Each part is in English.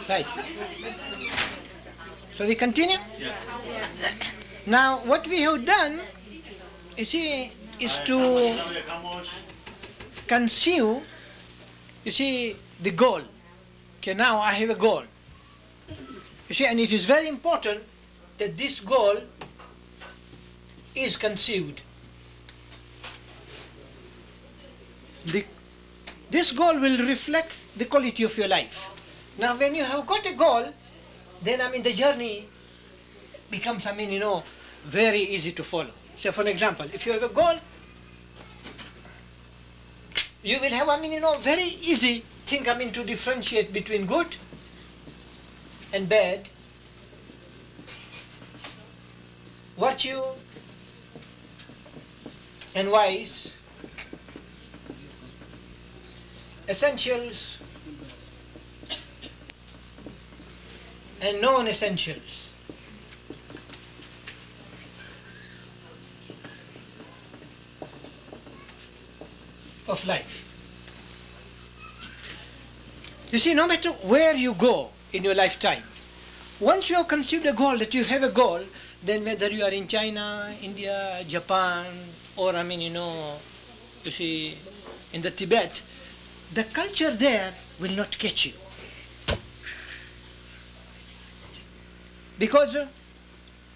Right. So we continue? Yeah. Now what we have done, you see, is to conceive, you see, the goal. Okay, now I have a goal. You see, and it is very important that this goal is conceived. This goal will reflect the quality of your life. Now when you have got a goal, then the journey becomes, very easy to follow. So for example, if you have a goal, you will have, very easy thing, to differentiate between good and bad, virtue and vice, essentials and non-essentials. Of life. You see, no matter where you go in your lifetime, once you have conceived a goal, that you have a goal, then whether you are in China, India, Japan, or you see, in the Tibet, the culture there will not catch you. Because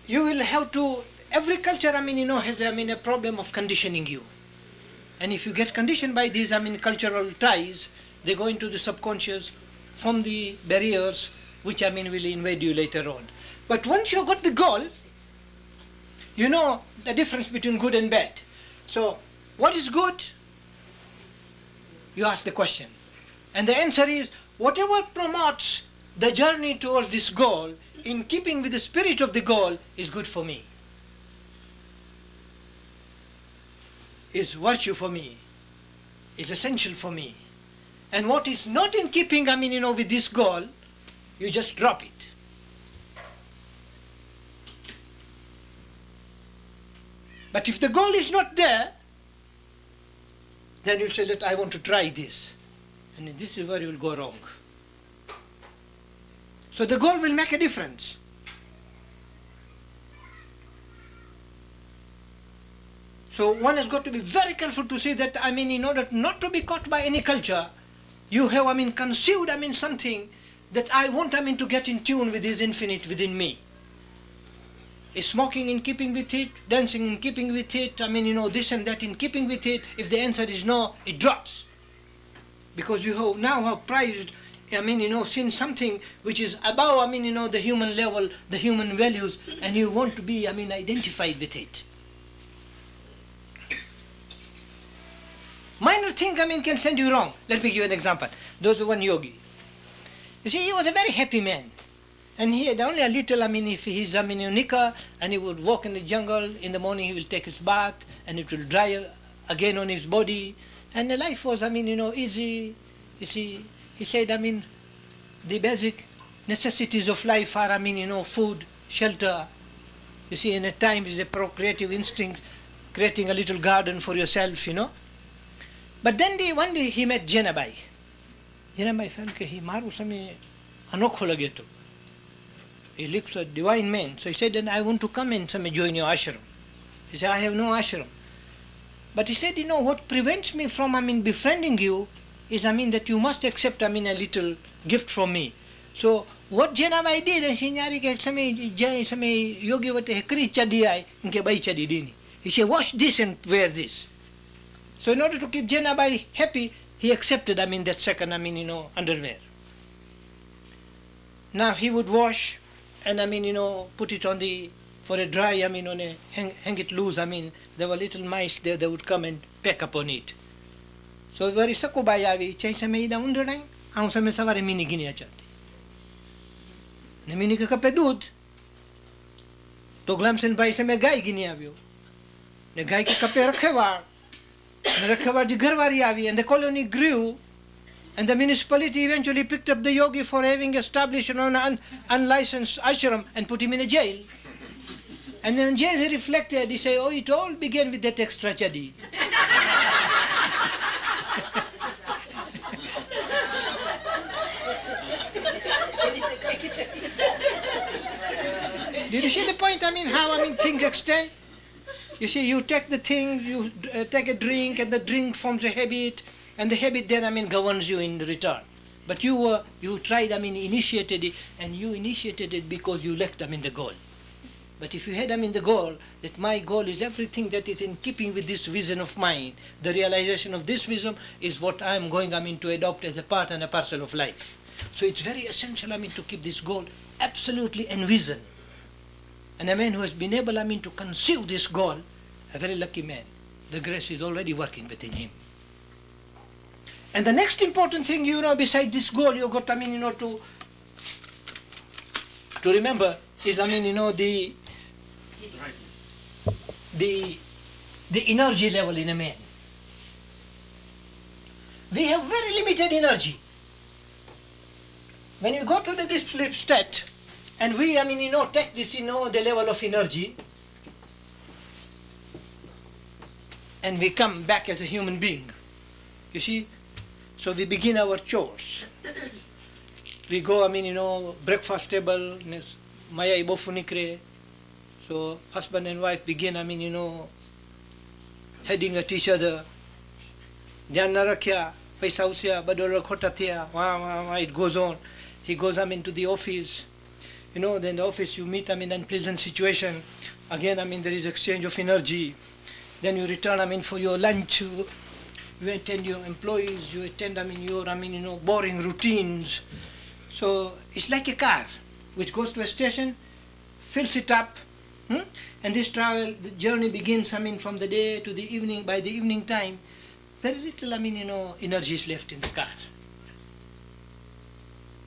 you will have to, every culture, has a problem of conditioning you. And if you get conditioned by these, cultural ties, they go into the subconscious from the barriers, which, will invade you later on. But once you got the goal, you know the difference between good and bad. So, what is good? You ask the question. And the answer is, whatever promotes the journey towards this goal, in keeping with the spirit of the goal, is good for me. Is virtue for me, is essential for me. And what is not in keeping, with this goal, you just drop it. But if the goal is not there, then you say that I want to try this. And this is where you will go wrong. So the goal will make a difference. So one has got to be very careful to say that, in order not to be caught by any culture, you have, conceived, something that I want, to get in tune with this infinite within me. Is smoking in keeping with it? Dancing in keeping with it? This and that in keeping with it? If the answer is no, it drops. Because you have now prized, seen something which is above, the human level, the human values, and you want to be, identified with it. Minor thing, can send you wrong. Let me give you an example. There was one yogi. You see, he was a very happy man. And he had only a little, if he's, a knicker, and he would walk in the jungle, in the morning he will take his bath, and it will dry again on his body. And the life was, easy. You see, he said, the basic necessities of life are, food, shelter. You see, and at times is a procreative instinct, creating a little garden for yourself, But then one day he met Jenabai. Jenabai felt that he maru same anokho lage to. He looks a divine man. So he said, then I want to come and join your ashram. He said, I have no ashram. But he said, what prevents me from, befriending you is, that you must accept, a little gift from me. So what Jenabai did, and he nyari ke same yogi wate hekri chadi ai, inke bai chadi dini. He said, wash this and wear this. So in order to keep Jenabai happy, he accepted, that second, underwear. Now he would wash and, put it on for a dry, hang it loose. There were little mice there, they would come and peck upon it. So very sakubai avi, chai same ida undranai, aun same savare mini gini achati. Ne mini ke kape dud, to glamsen bai same gai gini avyo. Ne gai ke kape rakhewa. And the colony grew, and the municipality eventually picked up the yogi for having established an unlicensed ashram and put him in a jail. And then in jail he reflected, he said, oh, it all began with that extra chadi. You see the point? I mean, how things extend. You see, you take the thing, you take a drink, and the drink forms a habit, and the habit then governs you in return. But you tried, initiated it, and you initiated it because you lacked, the goal. But if you had, the goal, that my goal is everything that is in keeping with this vision of mine, the realization of this vision is what I am going, to adopt as a part and a parcel of life. So it's very essential, to keep this goal absolutely envisioned. And a man who has been able, to conceive this goal, a very lucky man. The grace is already working within him. And the next important thing, besides this goal, you got, to remember is, the energy level in a man. We have very limited energy. When you go to this flip state, and we, take this, the level of energy, and we come back as a human being. You see? So we begin our chores. We go, breakfast table, maya ibofu nikre. So husband and wife begin, heading at each other. Dhyan na rakhya, paisa usya, badol khota thiya, it goes on. He goes, to the office. Then the office you meet, unpleasant situation. Again, there is exchange of energy. Then you return, for your lunch. You attend your employees. You attend, your, boring routines. So it's like a car which goes to a station, fills it up, and this travel, the journey begins, from the day to the evening. By the evening time, very little, energy is left in the car.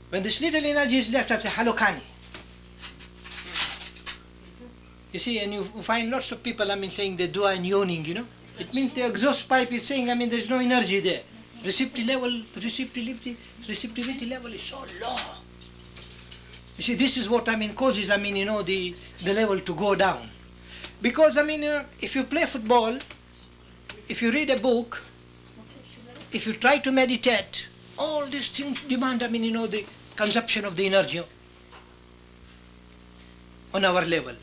When this little energy is left, I say, hello, Khani. You see, and you find lots of people, saying the dua and yawning, It means the exhaust pipe is saying, there's no energy there. Receptivity level is so low. You see, this is what, causes, the level to go down. Because, if you play football, if you read a book, if you try to meditate, all these things demand, the consumption of the energy on our level.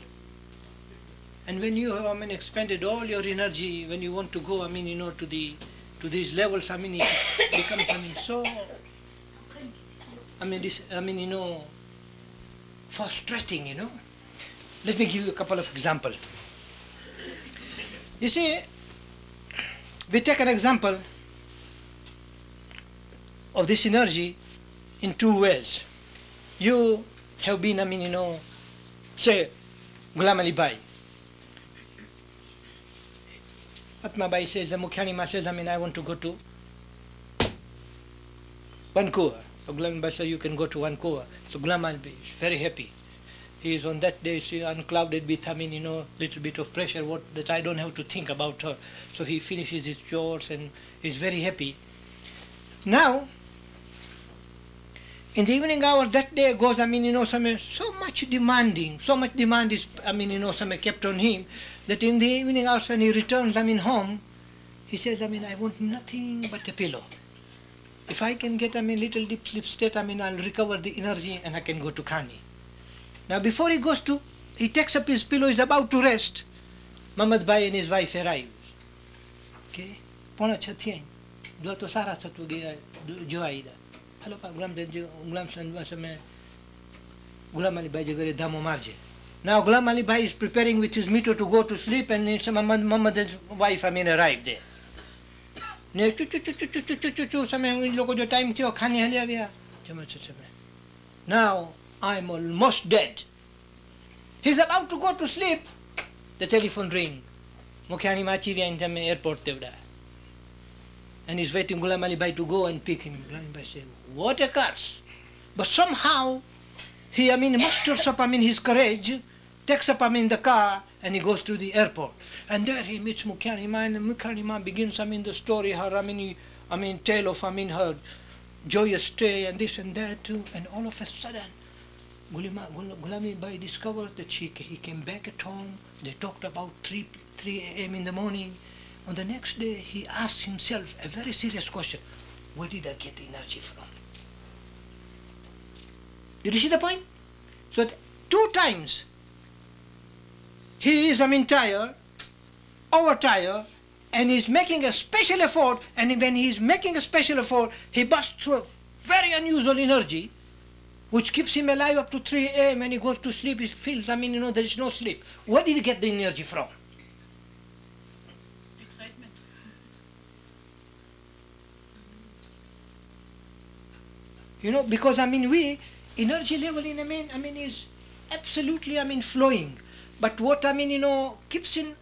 And when you have, expended all your energy, when you want to go, to these levels, it becomes, so, frustrating, Let me give you a couple of examples. You see, we take an example of this energy in two ways. You have been, say, Ghulam Ali Bhai. Atma Bhai says, Mukhyani Ma says, I want to go to Vancouver. So Ghulam Ali Bhai says, you can go to Vancouver. So Ghulam Ali Bhai is very happy. He is on that day unclouded with, little bit of pressure, that I don't have to think about her. So he finishes his chores and is very happy. Now, in the evening hours, that day goes, so much demand is, kept on him, that in the evening hours when he returns, home, he says, I want nothing but a pillow. If I can get, little deep sleep state, I'll recover the energy and I can go to Khani. Now before he takes up his pillow, he's about to rest. Mamad Bhai and his wife arrives. Okay? Pona chhathiyan. Dua to sara chatu gaya jo aida. Hello pa Ghulam Ali Bhai jagare damo marje. Now Ghulam Ali Bhai is preparing with his meter to go to sleep, and Mamad's wife arrived there. Ne chu samay logo jo time thio khani halya bia. Now I'm almost dead. He's about to go to sleep. The telephone ring. Mukhyani Machi in the airport tevda. And he's waiting Ghulam Ali Bhai to go and pick him. Ghulam Ali Bhai said, what a curse. But somehow he musters up his courage, takes up the car, and he goes to the airport. And there he meets Mukhyani Ma, and Mukhyani Ma begins the story, her tale of her joyous stay and this and that too. And all of a sudden Ghulam Ali Bhai discovered that he came back at home. They talked about 3 a.m. in the morning. On the next day, he asked himself a very serious question. Where did I get energy from? Did you see the point? So 2 times He is, tired, overtired, and he's making a special effort, and when he's making a special effort, he bursts through a very unusual energy, which keeps him alive up to 3 a.m. When he goes to sleep, he feels, there is no sleep. Where did he get the energy from? Excitement. Because, we, energy level in a man, is absolutely, flowing. But what, keeps it,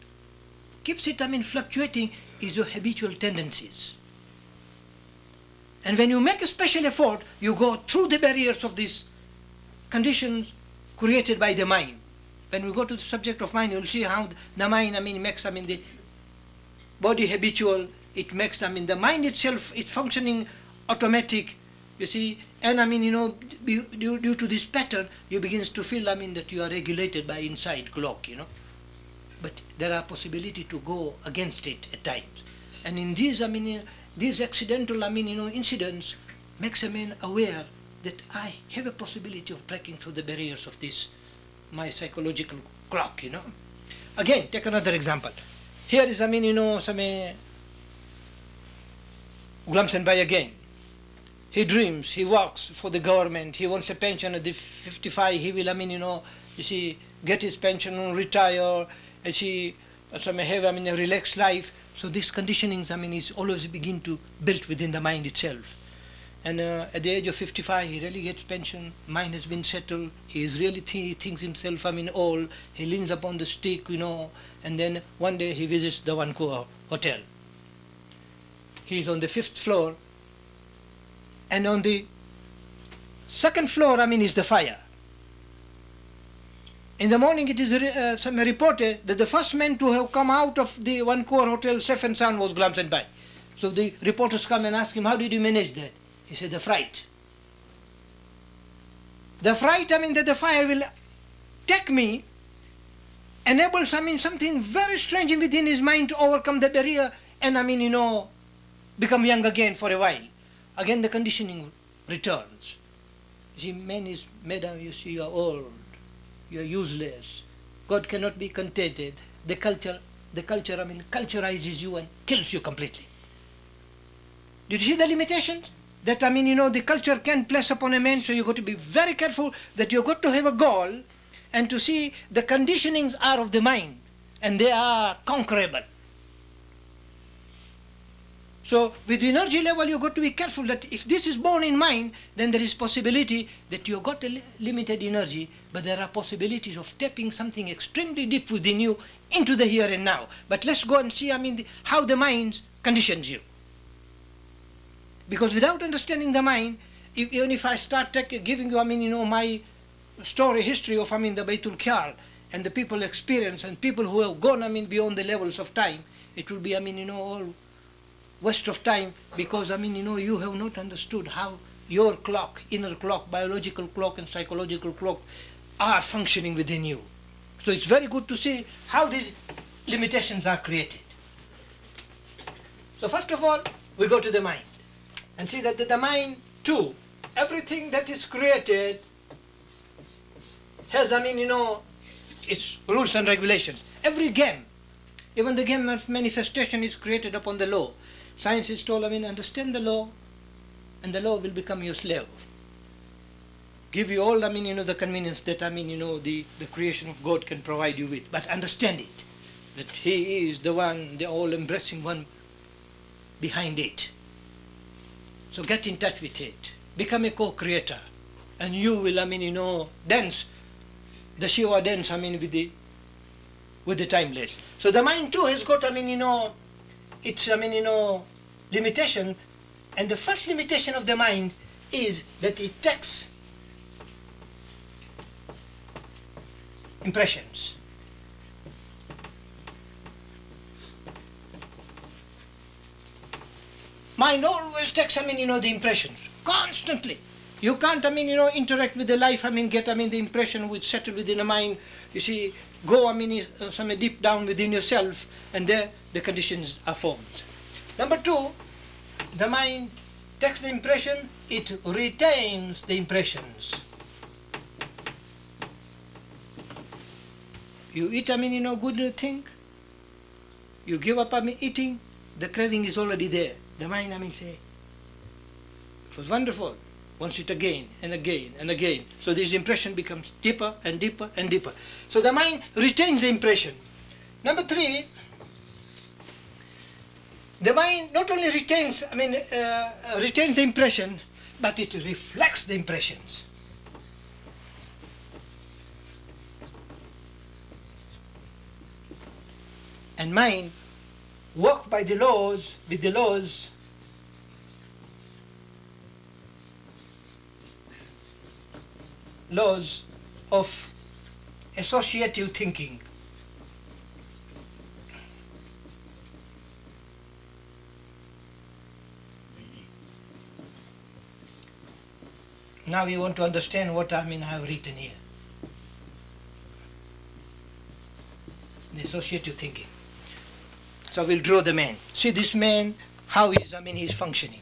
fluctuating is your habitual tendencies. And when you make a special effort, you go through the barriers of these conditions created by the mind. When we go to the subject of mind, you'll see how the mind, makes, the body habitual. It makes, the mind itself, it's functioning automatic, you see. And, due to this pattern, you begins to feel, that you are regulated by inside clock, But there are possibility to go against it at times. And in these, these accidental, incidents makes a man aware that I have a possibility of breaking through the barriers of this, my psychological clock, Again, take another example. Here is, some Glamsenbai again. He dreams, he works for the government, he wants a pension at the 55, he will, you see, get his pension, retire, and see, have, a relaxed life. So these conditionings, is always begin to build within the mind itself. And at the age of 55, he really gets pension, mind has been settled, he is really thinks himself, old, he leans upon the stick, and then one day he visits the Vancouver hotel. He is on the 5th floor, and on the 2nd floor, is the fire. In the morning, it is reported that the first man to have come out of the Vancouver hotel safe and sound was Glamsenbai. So the reporters come and ask him, how did you manage that? He said, the fright. The fright, that the fire will take me, enables, something very strange within his mind to overcome the barrier and, become young again for a while. Again, the conditioning returns. You see, man is made of, you see, you are old. You are useless. God cannot be contented. The culture, culturizes you and kills you completely. Did you see the limitations? That, the culture can place upon a man, so you've got to be very careful that you've got to have a goal and to see the conditionings are of the mind and they are conquerable. So with the energy level, you've got to be careful that if this is born in mind, then there is possibility that you've got a limited energy, but there are possibilities of tapping something extremely deep within you into the here and now. But let's go and see, how the mind conditions you. Because without understanding the mind, even if I start giving you, my story, history of, the Baitul Khyal and the people experience and people who have gone, beyond the levels of time, it will be, all waste of time because, you have not understood how your clock, inner clock, biological clock and psychological clock are functioning within you. So it's very good to see how these limitations are created. So first of all, we go to the mind and see that the mind too, everything that is created has, its rules and regulations. Every game, even the game of manifestation is created upon the law. Science is told, understand the law, and the law will become your slave. Give you all, the convenience that, the creation of God can provide you with. But understand it, that He is the one, the all-embracing one behind it. So get in touch with it. Become a co-creator. And you will, dance, the Shiva dance, with the timeless. So the mind too has got, its, limitation. And the first limitation of the mind is that it takes impressions. Mind always takes, the impressions, constantly. You can't, interact with the life, get, the impression which settle within the mind. You see, go, some deep down within yourself, and there the conditions are formed. Number two, the mind takes the impression, it retains the impressions. You eat, good thing. You give up, eating. The craving is already there. The mind, say, it was wonderful. Wants it again and again and again. So this impression becomes deeper and deeper and deeper. So the mind retains the impression. Number 3, the mind not only retains, retains the impression, but it reflects the impressions. And mind work by the laws, with the laws of associative thinking. Now we want to understand what I have written here. The associative thinking. So we'll draw the man. See this man, how he's functioning.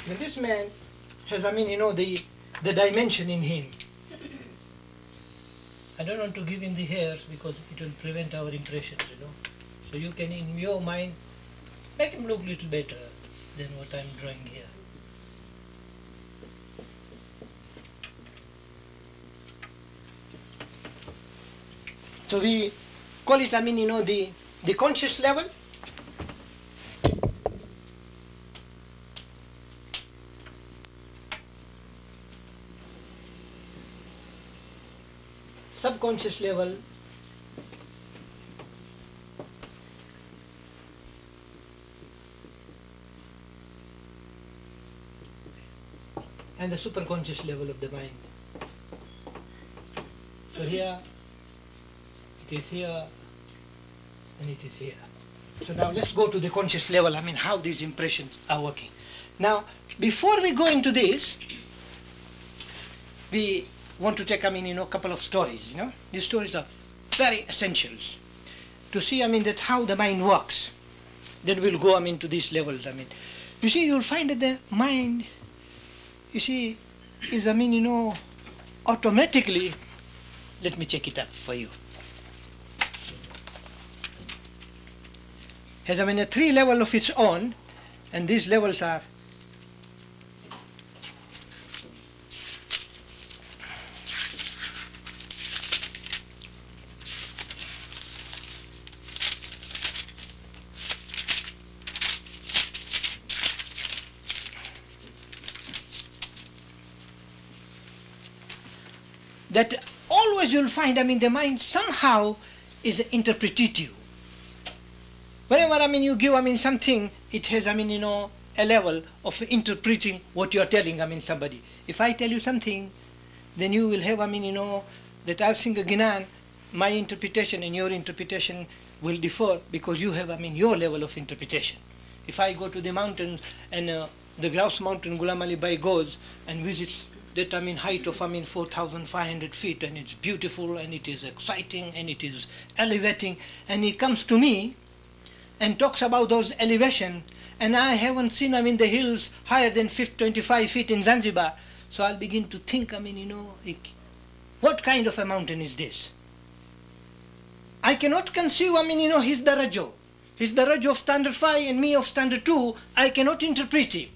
Now this man has, the dimension in him. I don't want to give him the hairs because it will prevent our impressions, So you can, in your mind, make him look a little better than what I'm drawing here. So we call it, the conscious level. Subconscious level, and the superconscious level of the mind. So here, it is here, and it is here. So now let's go to the conscious level, how these impressions are working. Now, before we go into this, we want to take, a couple of stories, These stories are very essentials to see, that how the mind works. Then we'll go, to these levels, You see, you'll find that the mind, is, automatically, let me check it up for you. Has, a 3 level of its own, and these levels are that always you'll find, the mind somehow is interpretative. Whenever, you give, something, it has, a level of interpreting what you're telling, somebody. If I tell you something, then you will have, that I've seen a Gnan, my interpretation and your interpretation will differ because you have, your level of interpretation. If I go to the mountains and the Grouse Mountain Ghulam Ali Bhai goes and visits that, height of, 4,500 feet, and it's beautiful and it is exciting and it is elevating, and he comes to me and talks about those elevation, and I haven't seen, the hills higher than 25 feet in Zanzibar, so I'll begin to think, what kind of a mountain is this? I cannot conceive, his darajo. His darajo of standard 5 and me of standard 2, I cannot interpret him.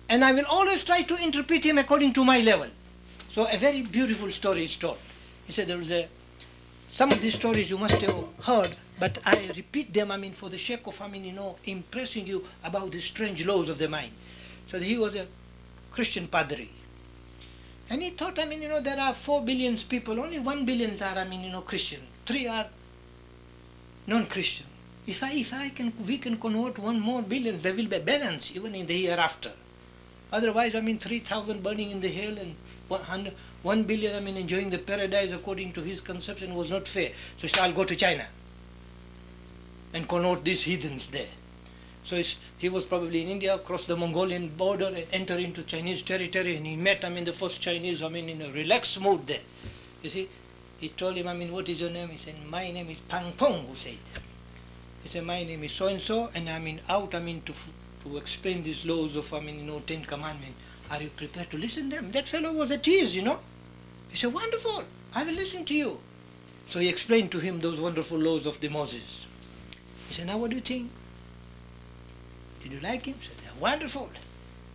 And I will always try to interpret him according to my level. So a very beautiful story is told. He said there was some of these stories you must have heard, but I repeat them, for the sake of, impressing you about the strange laws of the mind. So he was a Christian padre. And he thought, there are 4 billion people, only 1 billion are, Christian. 3 are non-Christian. If we can convert 1 more billion, there will be balance even in the hereafter. Otherwise, 3,000 burning in the hell and 1 billion, enjoying the paradise according to his conception was not fair. So he said, I'll go to China and convert these heathens there. So he was probably in India, crossed the Mongolian border and entered into Chinese territory, and he met, the first Chinese, in a relaxed mood there. You see, He told him, I mean, what is your name? He said, my name is Pang Pong, who said. He said, my name is so-and-so, and I'm out, to explain these laws of, 10 commandments. Are you prepared to listen to them? That fellow was at ease, He said, wonderful, I will listen to you. So he explained to him those wonderful laws of the Moses. He said, now what do you think? Did you like him? He said, they're wonderful.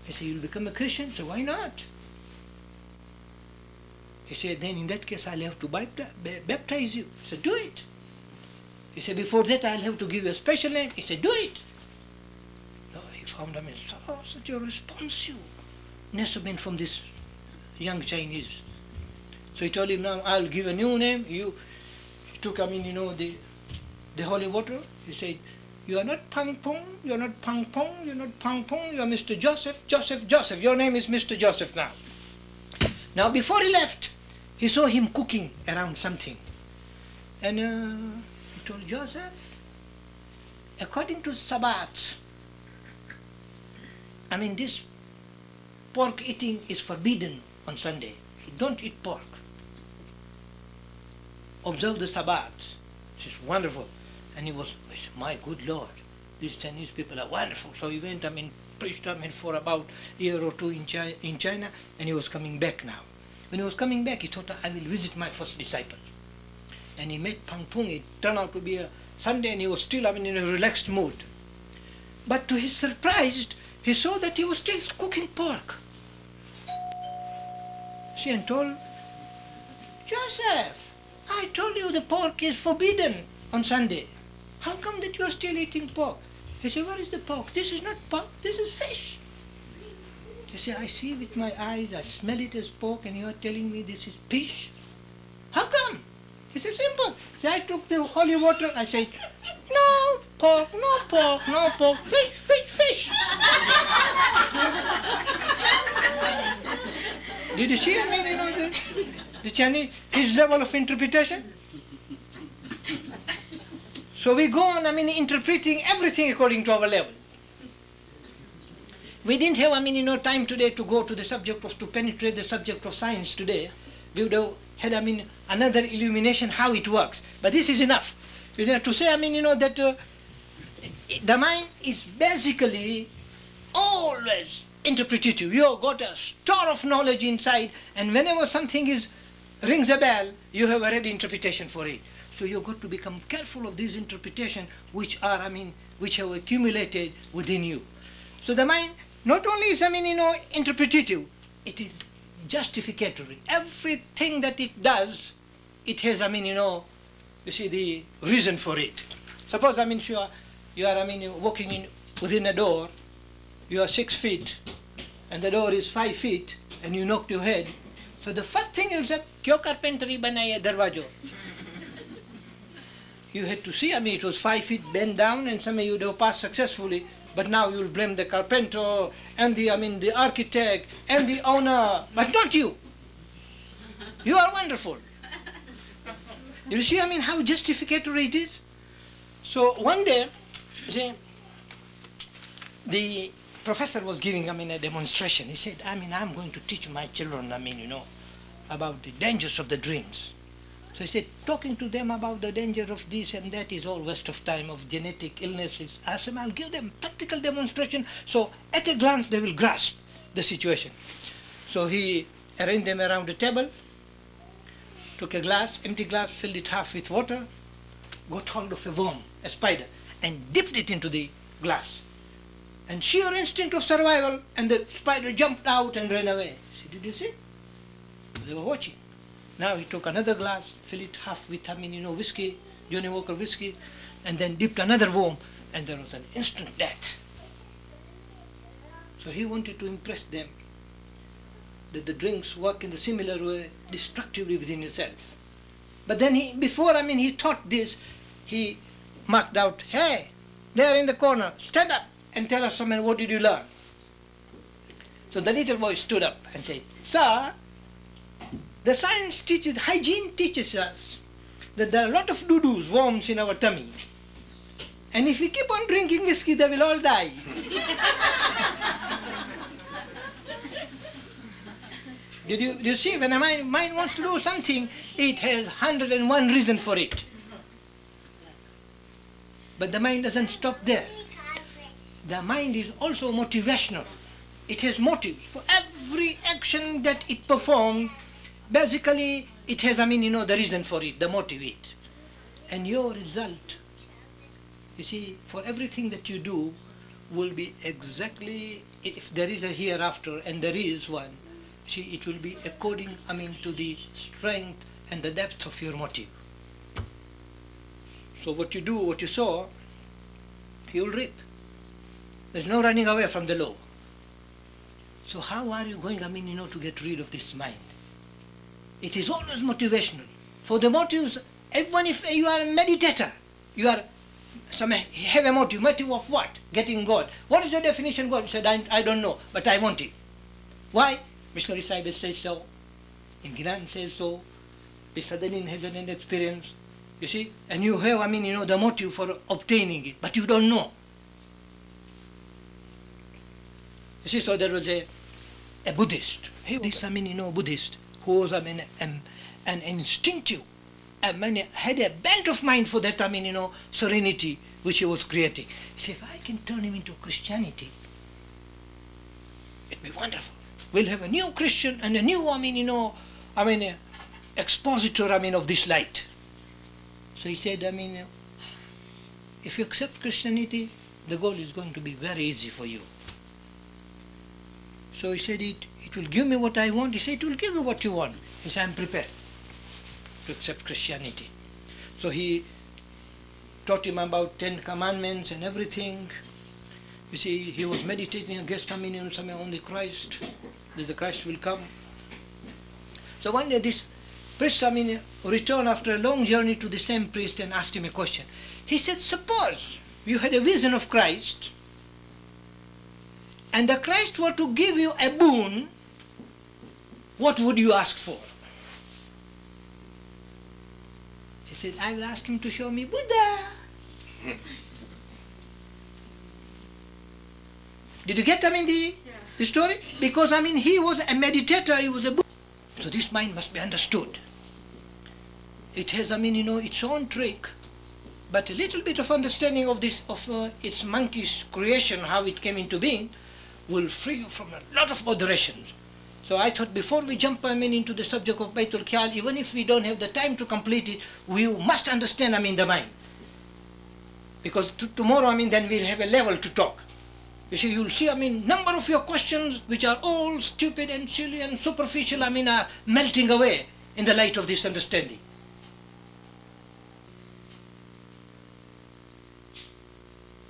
He said, you'll become a Christian? So why not? He said, then in that case I'll have to baptize you. He said, do it. He said, before that I'll have to give you a special name. He said, do it. No, he found such a responsiveness from this young Chinese. So he told him, now I'll give a new name. He took, the holy water. He said, you are not Pang Pong, you're not Pang Pong, you're not Pang Pong, you're Mr. Joseph, Joseph, Joseph. Your name is Mr. Joseph now. Now before he left, he saw him cooking around something. And he told Joseph, according to Sabbath, this pork eating is forbidden on Sunday. So don't eat pork. Observe the Sabbath. This is wonderful. And he said, my good Lord, these Chinese people are wonderful. So he went, preached, for about a year or two in China, and he was coming back now. When he was coming back, he thought, I will visit my first disciple. And he met Pang Pung. It turned out to be a Sunday, and he was still, in a relaxed mood. But to his surprise, he saw that he was still cooking pork. See, and told, Joseph, I told you the pork is forbidden on Sunday. How come that you are still eating pork? He said, what is the pork? This is not pork, this is fish. He said, I see with my eyes, I smell it as pork, and you are telling me this is fish? How come? He said, simple. He said, I took the holy water, I said, no pork, no pork, no pork, fish, fish, fish. Did you see, the Chinese, his level of interpretation? So we go on, interpreting everything according to our level. We didn't have, time today to go to the subject to penetrate the subject of science today. We would have had, another illumination how it works. But this is enough. To say, that the mind is basically always interpretative. You have got a store of knowledge inside, and whenever something rings a bell, you have a ready interpretation for it. So you've got to become careful of these interpretations which have accumulated within you. So the mind not only is, interpretative, it is justificatory. Everything that it does, it has, you see the reason for it. Suppose, you are walking within a door, you are 6 feet, and the door is 5 feet, and you knocked your head. So the first thing you said, "Kyo carpentry banaya darwajo." You had to see, it was 5 feet bent down, and somehow you'd have passed successfully. But now you'll blame the carpenter and the architect and the owner, but not you. You are wonderful. You see, how justificatory it is. So one day, you see, the professor was giving, a demonstration. He said, I'm going to teach my children, about the dangers of the dreams. So he said, talking to them about the danger of this and that is all waste of time, of genetic illnesses. I said, I'll give them practical demonstration, so at a glance they will grasp the situation. So he arranged them around the table, took a glass, empty glass, filled it half with water, got hold of a worm, a spider, and dipped it into the glass. And sheer instinct of survival, and the spider jumped out and ran away. See, did you see? They were watching. Now he took another glass, filled it half with, whiskey, Johnny Walker whiskey, and then dipped another worm, and there was an instant death. So he wanted to impress them that the drinks work in the similar way, destructively within yourself. But then before he taught this, he marked out, hey, there in the corner, stand up and tell us something, what did you learn? So the little boy stood up and said, sir, the science teaches, hygiene teaches us that there are a lot of doo-doos, worms in our tummy. And if we keep on drinking whiskey, they will all die. Did you see, when a mind wants to do something, it has 101 reasons for it. But the mind doesn't stop there. The mind is also motivational. It has motives for every action that it performs. Basically, it has, the reason for it, the motive it. And your result, you see, for everything that you do will be exactly, if there is a hereafter, and there is one, see, it will be according, to the strength and the depth of your motive. So what you do, what you sow, you will reap. There's no running away from the law. So how are you going, to get rid of this mind? It is always motivational. For the motives, even if you are a meditator, you are have a motive. Motive of what? Getting God. What is the definition of God? He said, I don't know, but I want it. Why? Missionary Sahib says so. Ingran says so. Sadanin has an experience. You see? And you have, the motive for obtaining it, but you don't know. You see, so there was a Buddhist. This, Buddhist, who was, an instinctive, had a bent of mind for that, serenity which he was creating. He said, if I can turn him into Christianity, it'd be wonderful. We'll have a new Christian and a new, expositor, of this light. So he said, if you accept Christianity, the goal is going to be very easy for you. So he said, it will give me what I want. He said, it will give me what you want. He said, I'm prepared to accept Christianity. So he taught him about 10 commandments and everything. You see, he was meditating against, on the Christ, that the Christ will come. So one day this priest, returned after a long journey to the same priest and asked him a question. He said, suppose you had a vision of Christ, and the Christ were to give you a boon, what would you ask for? He said, I will ask him to show me Buddha. Did you get, the story? Because, he was a meditator, he was a Buddha. So this mind must be understood. It has, its own trick, but a little bit of understanding of this, its monkish creation, how it came into being, will free you from a lot of moderations. So I thought before we jump, into the subject of Baitul Khayal, even if we don't have the time to complete it, we must understand, the mind. Because tomorrow, then we'll have a level to talk. You see, you'll see, number of your questions, which are all stupid and silly and superficial, are melting away in the light of this understanding.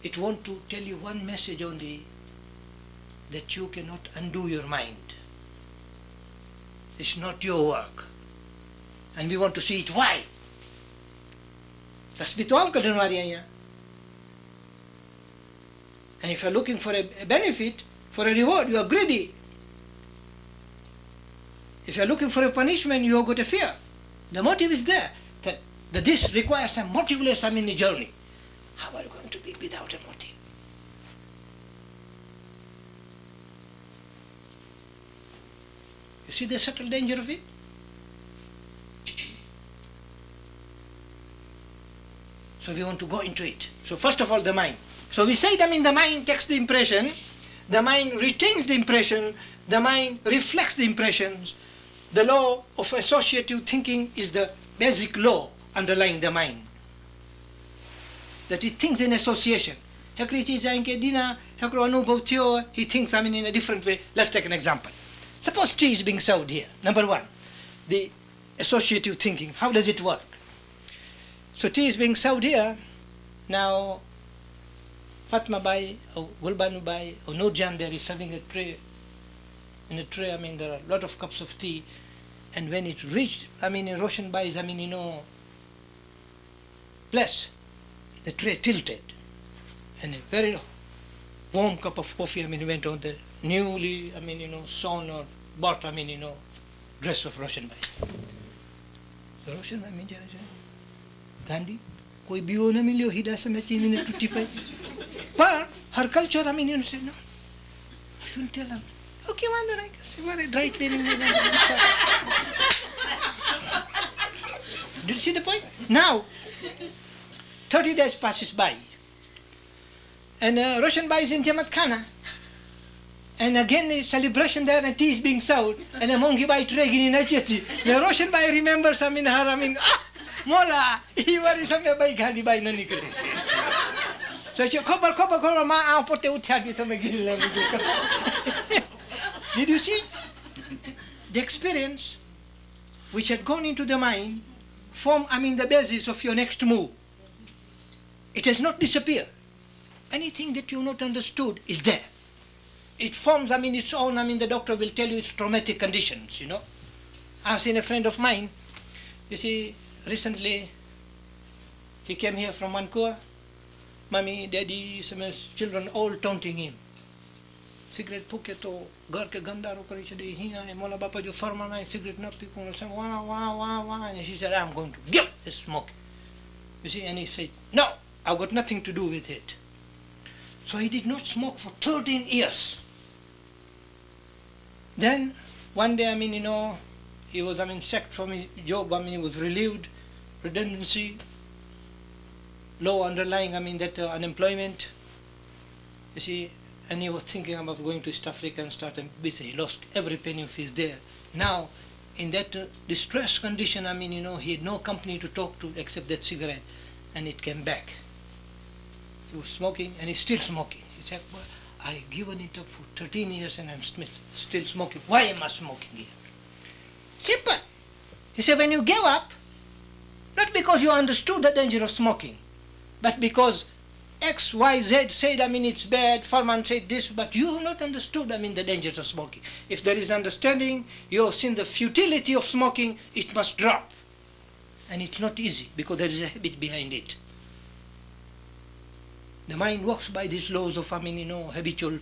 It wants to tell you one message only, that you cannot undo your mind. It's not your work. And we want to see it. Why? That's And if you're looking for a benefit, for a reward, you are greedy. If you're looking for a punishment, you have got a fear. The motive is there. That this requires a motiveless journey. How are you going to be without a motive? You see the subtle danger of it? So we want to go into it. So first of all, the mind. So we say the mind takes the impression, the mind retains the impression, the mind reflects the impressions. The law of associative thinking is the basic law underlying the mind. That it thinks in association. He thinks in a different way. Let's take an example. Suppose tea is being served here. Number one, the associative thinking. How does it work? So tea is being served here. Now, Fatma Bai or Gulbanu Bai or Nurjan there is serving a tray. In a tray, there are a lot of cups of tea. And when it reached, Roshan Bai's, place, the tray tilted. And a very warm cup of coffee, went on the newly, sewn or bought, dress of Roshan Bai. So Roshan Bai, Gandhi, koi biyo na milyo, hida sa me chini na tutti pai. But her culture, said, no, I shouldn't tell her. Okay, wonder, I guess, what a dry cleaning. Did you see the point? Now, 30 days passes by. And Roshan Bai is in Jamaat Khana. And again the celebration there and tea is being served. And a monkey Bai dragging in Ajati. The Roshan Bai remembers, her, Mola, he was somewhere by Gandhi by Nanikri. So she kobar ma I'll put the utagi some again. Did you see? The experience which had gone into the mind form, the basis of your next move. It has not disappeared. Anything that you not understood is there. It forms, its own, the doctor will tell you it's traumatic conditions, I've seen a friend of mine, you see, recently, he came here from Vancouver, mommy, daddy, some children all taunting him. Cigarette puke to, घर के गंदा रो करी चली हिया मोला बापा जो फरमान है cigarette ना pico say wah, and she said I'm going to give this smoke. You see, and he said no, I've got nothing to do with it. So he did not smoke for 13 years. Then one day, he was, sacked from his job. He was relieved, redundancy, low underlying, unemployment. You see, and he was thinking about going to East Africa and start a business. He lost every penny of his there. Now, in that distressed condition, he had no company to talk to except that cigarette, and it came back. He was smoking, and he's still smoking. He said, well, I've given it up for 13 years and I'm still smoking. Why am I smoking here? Simple. He said, when you gave up, not because you understood the danger of smoking, but because X, Y, Z said, it's bad, Farman said this, but you have not understood, the dangers of smoking. If there is understanding, you have seen the futility of smoking, it must drop. And it's not easy because there is a habit behind it. The mind works by these laws of, habitual.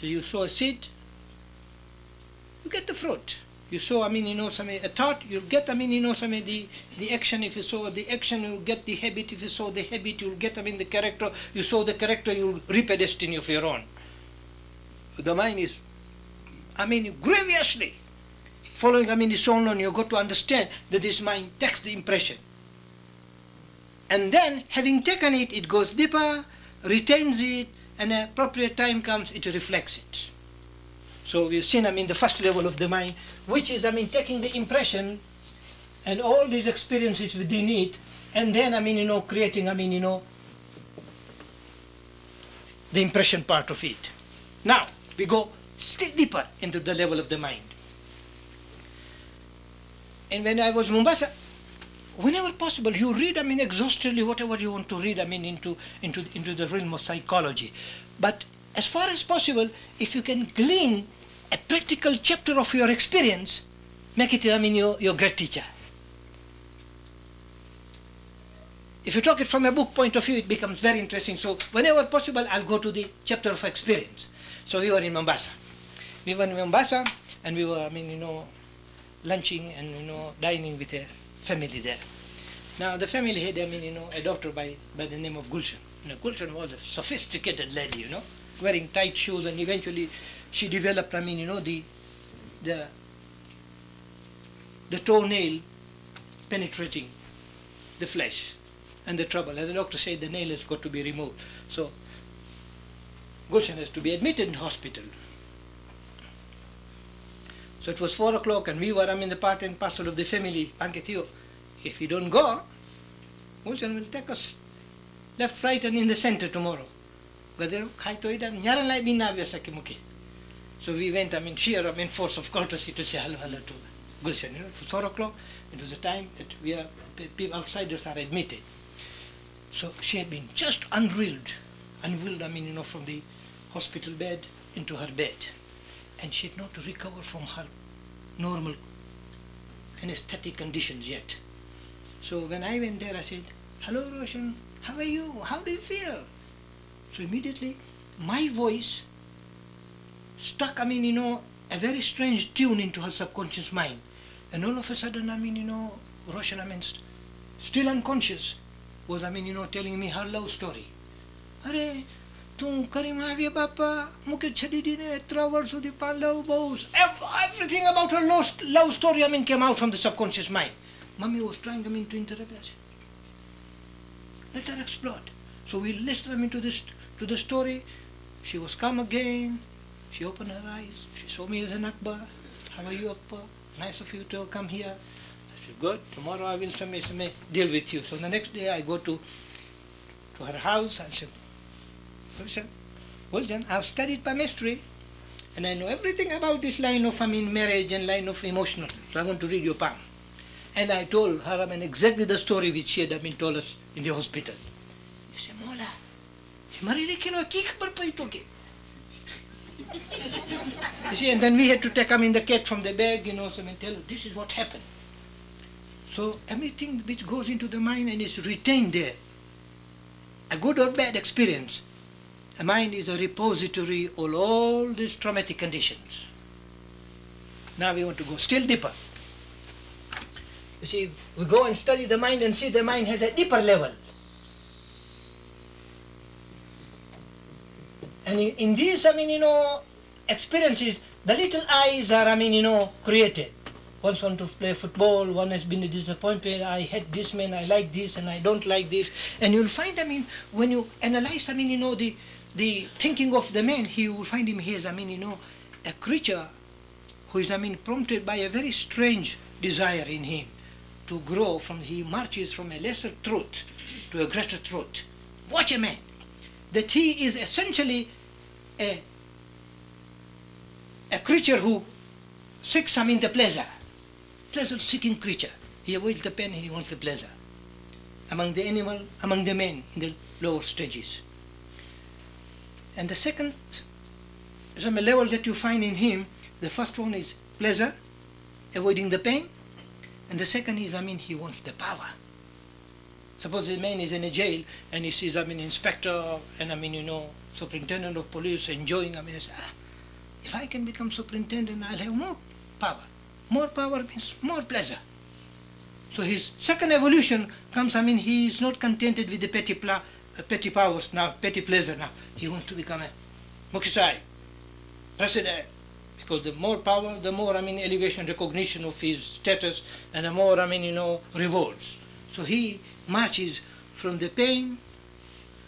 So you sow a seed, you get the fruit. You sow, a thought, you get, the action. If you sow the action, you'll get the habit. If you sow the habit, you'll get, the character. You sow the character, you'll reap a destiny of your own. The mind is, grievously following, its own law. You've got to understand that this mind takes the impression. And then, having taken it, it goes deeper, retains it, and an appropriate time comes, it reflects it. So we've seen, the first level of the mind, which is, taking the impression and all these experiences within it, and then, creating, the impression part of it. Now, we go still deeper into the level of the mind. And when I was in Mombasa, whenever possible, you read, exhaustively whatever you want to read, into the realm of psychology. But as far as possible, if you can glean a practical chapter of your experience, make it, your great teacher. If you talk it from a book point of view, it becomes very interesting. So whenever possible, I'll go to the chapter of experience. So we were in Mombasa. We were in Mombasa, and we were, lunching and, dining with a family there. Now the family had, a daughter by the name of Gulshan. Gulshan was a sophisticated lady, wearing tight shoes, and eventually she developed, the toenail penetrating the flesh and the trouble. And the doctor said the nail has got to be removed. So Gulshan has to be admitted in hospital. So it was 4 o'clock, and we were, the part and parcel of the family. Panketio, if we don't go, Gulshan will take us left, right, and in the center tomorrow. So we went, sheer, force of courtesy to say hello to Gulshan. It was 4 o'clock. It was the time that people, outsiders are admitted. So she had been just unwheeled, from the hospital bed into her bed. And she had not recovered from her normal anesthetic conditions yet. So when I went there, I said, hello Roshan, how are you? How do you feel? So immediately, my voice struck, a very strange tune into her subconscious mind. And all of a sudden, Roshan, still unconscious, was, telling me her love story. Are, તું કરીમાં આવ્યા બાપા મુકે છડી દીને એત્રા વર્ષ સુધી પાલવ બહુ everything about her love story came out from the subconscious mind. Mummy was trying to interrupt us. Let her explode. So we listened to the story. She was calm again. She opened her eyes. She saw me as an Akbar. How are you, Akbar? Nice of you to come here. I said, good. Tomorrow I will deal with you. So the next day I go to her house. I said, well then, I've studied palmistry and I know everything about this line of marriage and line of emotional. So I want to read your palm. And I told her exactly the story which she had told us in the hospital. She said, Mola, you see, and then we had to take the cat from the bag, and tell her, this is what happened. So everything which goes into the mind and is retained there, a good or bad experience, a mind is a repository of all these traumatic conditions. Now we want to go still deeper. You see, we go and study the mind and see the mind has a deeper level. And in these, experiences, the little eyes are, created. One wants to play football, one has been disappointed, I hate this man, I like this, and I don't like this. And you'll find, when you analyze, the thinking of the man, you will find him, he is, a creature who is, prompted by a very strange desire in him to grow he marches from a lesser truth to a greater truth. Watch a man, that he is essentially a creature who seeks, the pleasure-seeking creature. He avoids the pain, he wants the pleasure. Among the animal, among the men in the lower stages. And the second level that you find in him, the first one is pleasure, avoiding the pain. And the second is, he wants the power. Suppose a man is in a jail and he sees, inspector and, superintendent of police enjoying, he says, if I can become superintendent, I'll have more power. More power means more pleasure. So his second evolution comes, he is not contented with the petty powers now, petty pleasure now. He wants to become a Mukhisai, president. Because the more power, the more, elevation, recognition of his status, and the more, rewards. So he marches from the pain,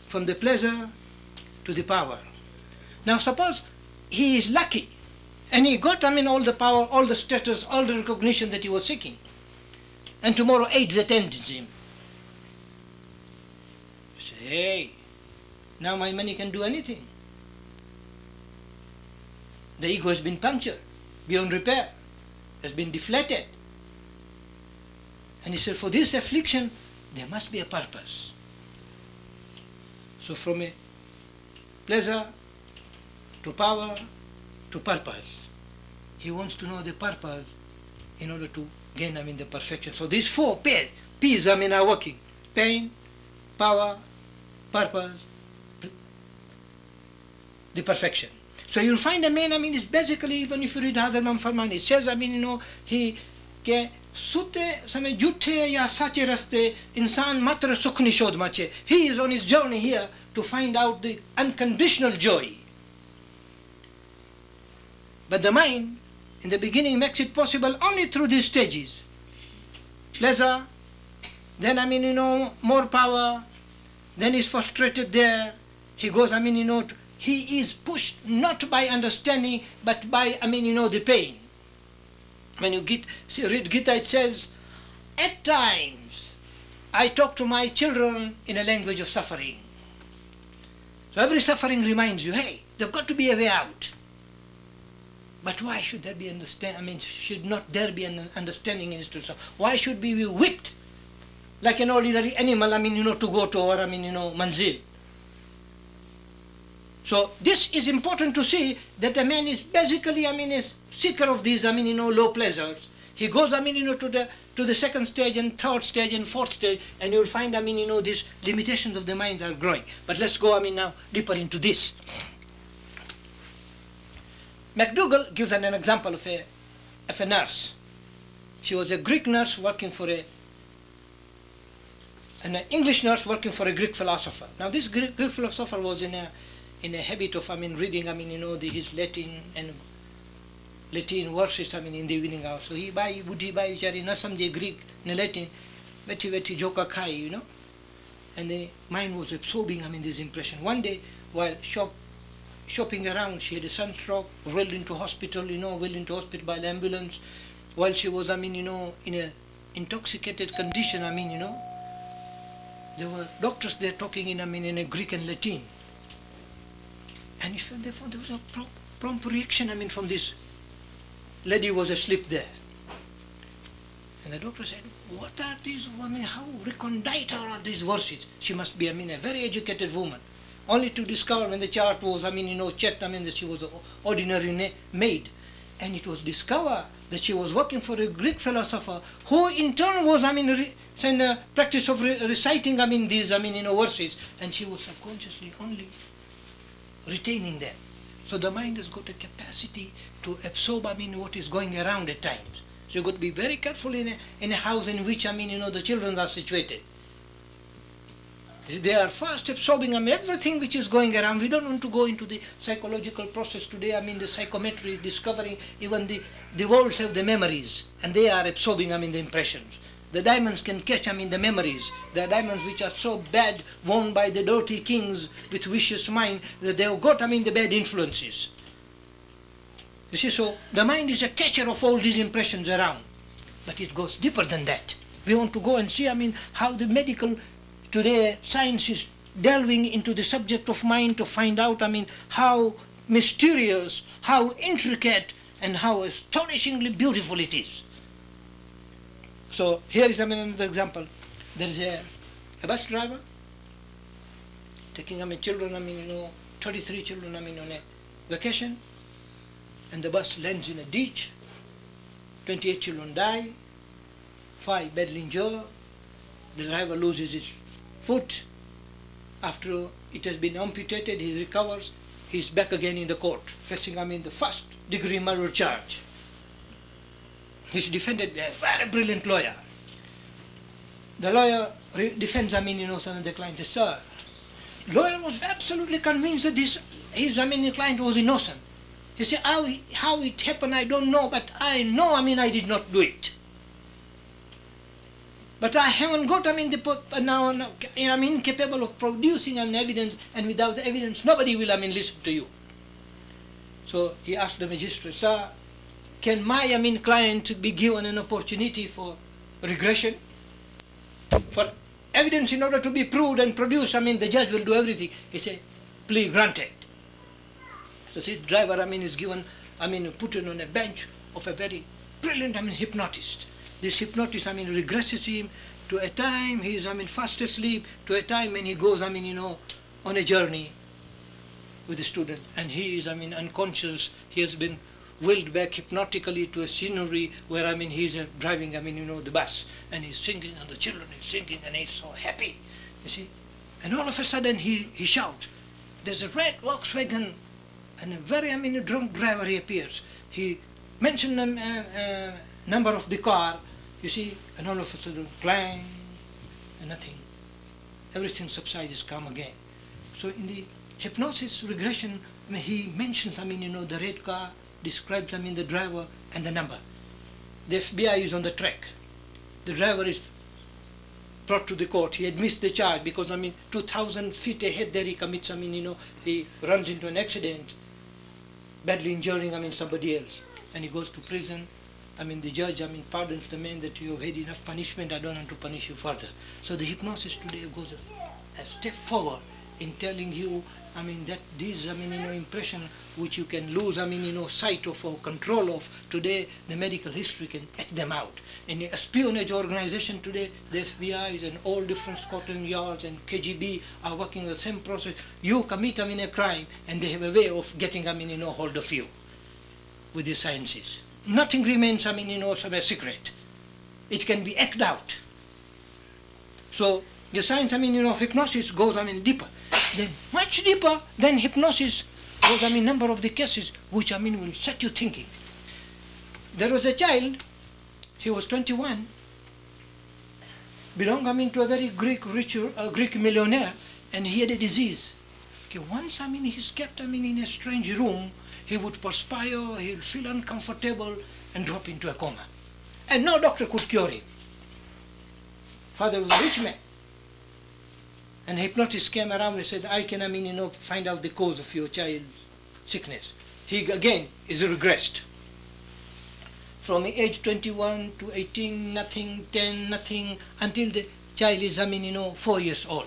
from the pleasure, to the power. Now suppose he is lucky, and he got, all the power, all the status, all the recognition that he was seeking. And tomorrow AIDS attends him. You say, hey, now my money can do anything. The ego has been punctured, beyond repair, has been deflated. And he said, for this affliction, there must be a purpose. So from a pleasure to power to purpose, he wants to know the purpose in order to gain, the perfection. So these four P's, are working. Pain, power, purpose, the perfection. So you'll find a man, is basically, even if you read Hazrat Imam Farman, it says, he ke sute same jhute ya sache raste insan matra sukh ni shodh mache. He is on his journey here to find out the unconditional joy. But the mind, in the beginning, makes it possible only through these stages. Pleasure, then, more power, then he's frustrated there. He goes, he is pushed not by understanding, but by, the pain. When you read Gita, it says, at times, I talk to my children in a language of suffering. So every suffering reminds you, hey, there's got to be a way out. But why should there be should not there be an understanding in this? Why should we be whipped like an ordinary animal, to go to our, manzil? So this is important to see that a man is basically, a seeker of these, low pleasures. He goes, to the second stage and third stage and fourth stage, and you'll find, these limitations of the mind are growing. But let's go, now deeper into this. MacDougall gives an example of a nurse. She was a Greek nurse working for an English nurse working for a Greek philosopher. Now this Greek philosopher was in in a habit of, reading, his Latin and Latin verses, in the evening hour. So he would buy, which not some Greek and Latin, veti joka khai, And the mind was absorbing, this impression. One day, while shopping around, she had a sunstroke, wheeled into hospital, by the ambulance. While she was, in a intoxicated condition, there were doctors there talking in a Greek and Latin. And therefore there was a prompt reaction, from this lady was asleep there. And the doctor said, what are these, how recondite are these verses? She must be, a very educated woman. Only to discover when the chart was, checked, that she was an ordinary maid. And it was discovered that she was working for a Greek philosopher who in turn was, in the practice of reciting, these, verses. And she was subconsciously only retaining them. So the mind has got a capacity to absorb, what is going around at times. So you've got to be very careful in a house in which, the children are situated. They are fast absorbing, everything which is going around. We don't want to go into the psychological process today. The psychometry is discovering even the walls have the memories, and they are absorbing, the impressions. The diamonds can catch, the memories. There are diamonds which are so bad, worn by the dirty kings with vicious mind, that they have got, the bad influences. You see, so the mind is a catcher of all these impressions around. But it goes deeper than that. We want to go and see, how the medical today science is delving into the subject of mind to find out, how mysterious, how intricate, and how astonishingly beautiful it is. So here is another example. There is a bus driver taking children, 33 children, on a vacation, and the bus lands in a ditch. 28 children die, 5 badly injured. The driver loses his foot. After it has been amputated, he recovers. He's back again in the court, facing the first degree murder charge. He's defended by a very brilliant lawyer. The lawyer defends, some of the client says, sir, lawyer was absolutely convinced that his client was innocent. He said, how it happened, I don't know, but I know, I did not do it. But I haven't got, now I'm incapable of producing evidence, and without the evidence, nobody will, listen to you. So he asked the magistrate, sir, can my, client be given an opportunity for regression? For evidence in order to be proved and produced, the judge will do everything. He said, plea granted. So the driver, is given, put on a bench of a very brilliant, hypnotist. This hypnotist, regresses him to a time he is, fast asleep, to a time when he goes, on a journey with the student, and he is, unconscious. He has been wheeled back hypnotically to a scenery where, he's driving, the bus, and he's singing, and the children is singing, and he's so happy, you see. And all of a sudden he shouts, there's a red Volkswagen, and a very, drunk driver he appears. He mentioned the number of the car, you see, and all of a sudden, clang, and nothing. Everything subsides, calm again. So in the hypnosis regression, he mentions, the red car, describes, the driver and the number. The FBI is on the track. The driver is brought to the court. He admits the charge because, 2,000 feet ahead there he commits, he runs into an accident, badly injuring, somebody else. And he goes to prison. The judge, pardons the man that you have had enough punishment, I don't want to punish you further. So the hypnosis today goes a step forward in telling you, that these, impression which you can lose, sight of or control of, today the medical history can act them out. In the espionage organization today, the FBI and all different Scotland Yards and KGB are working the same process. You commit, a crime, and they have a way of getting, hold of you with the sciences. Nothing remains, some a secret. It can be acted out. So the science, hypnosis goes, deeper. Then much deeper than hypnosis goes, number of the cases which, will set you thinking. There was a child, he was 21, belonged, to a very Greek millionaire, and he had a disease. Okay, once, I mean, he's kept, I mean, in a strange room, he would perspire, he'll feel uncomfortable and drop into a coma. And no doctor could cure him. Father was a rich man. And hypnotist came around and said, I can, I mean, find out the cause of your child's sickness. He again is regressed. From age 21 to 18, nothing, 10, nothing, until the child is, I mean, 4 years old.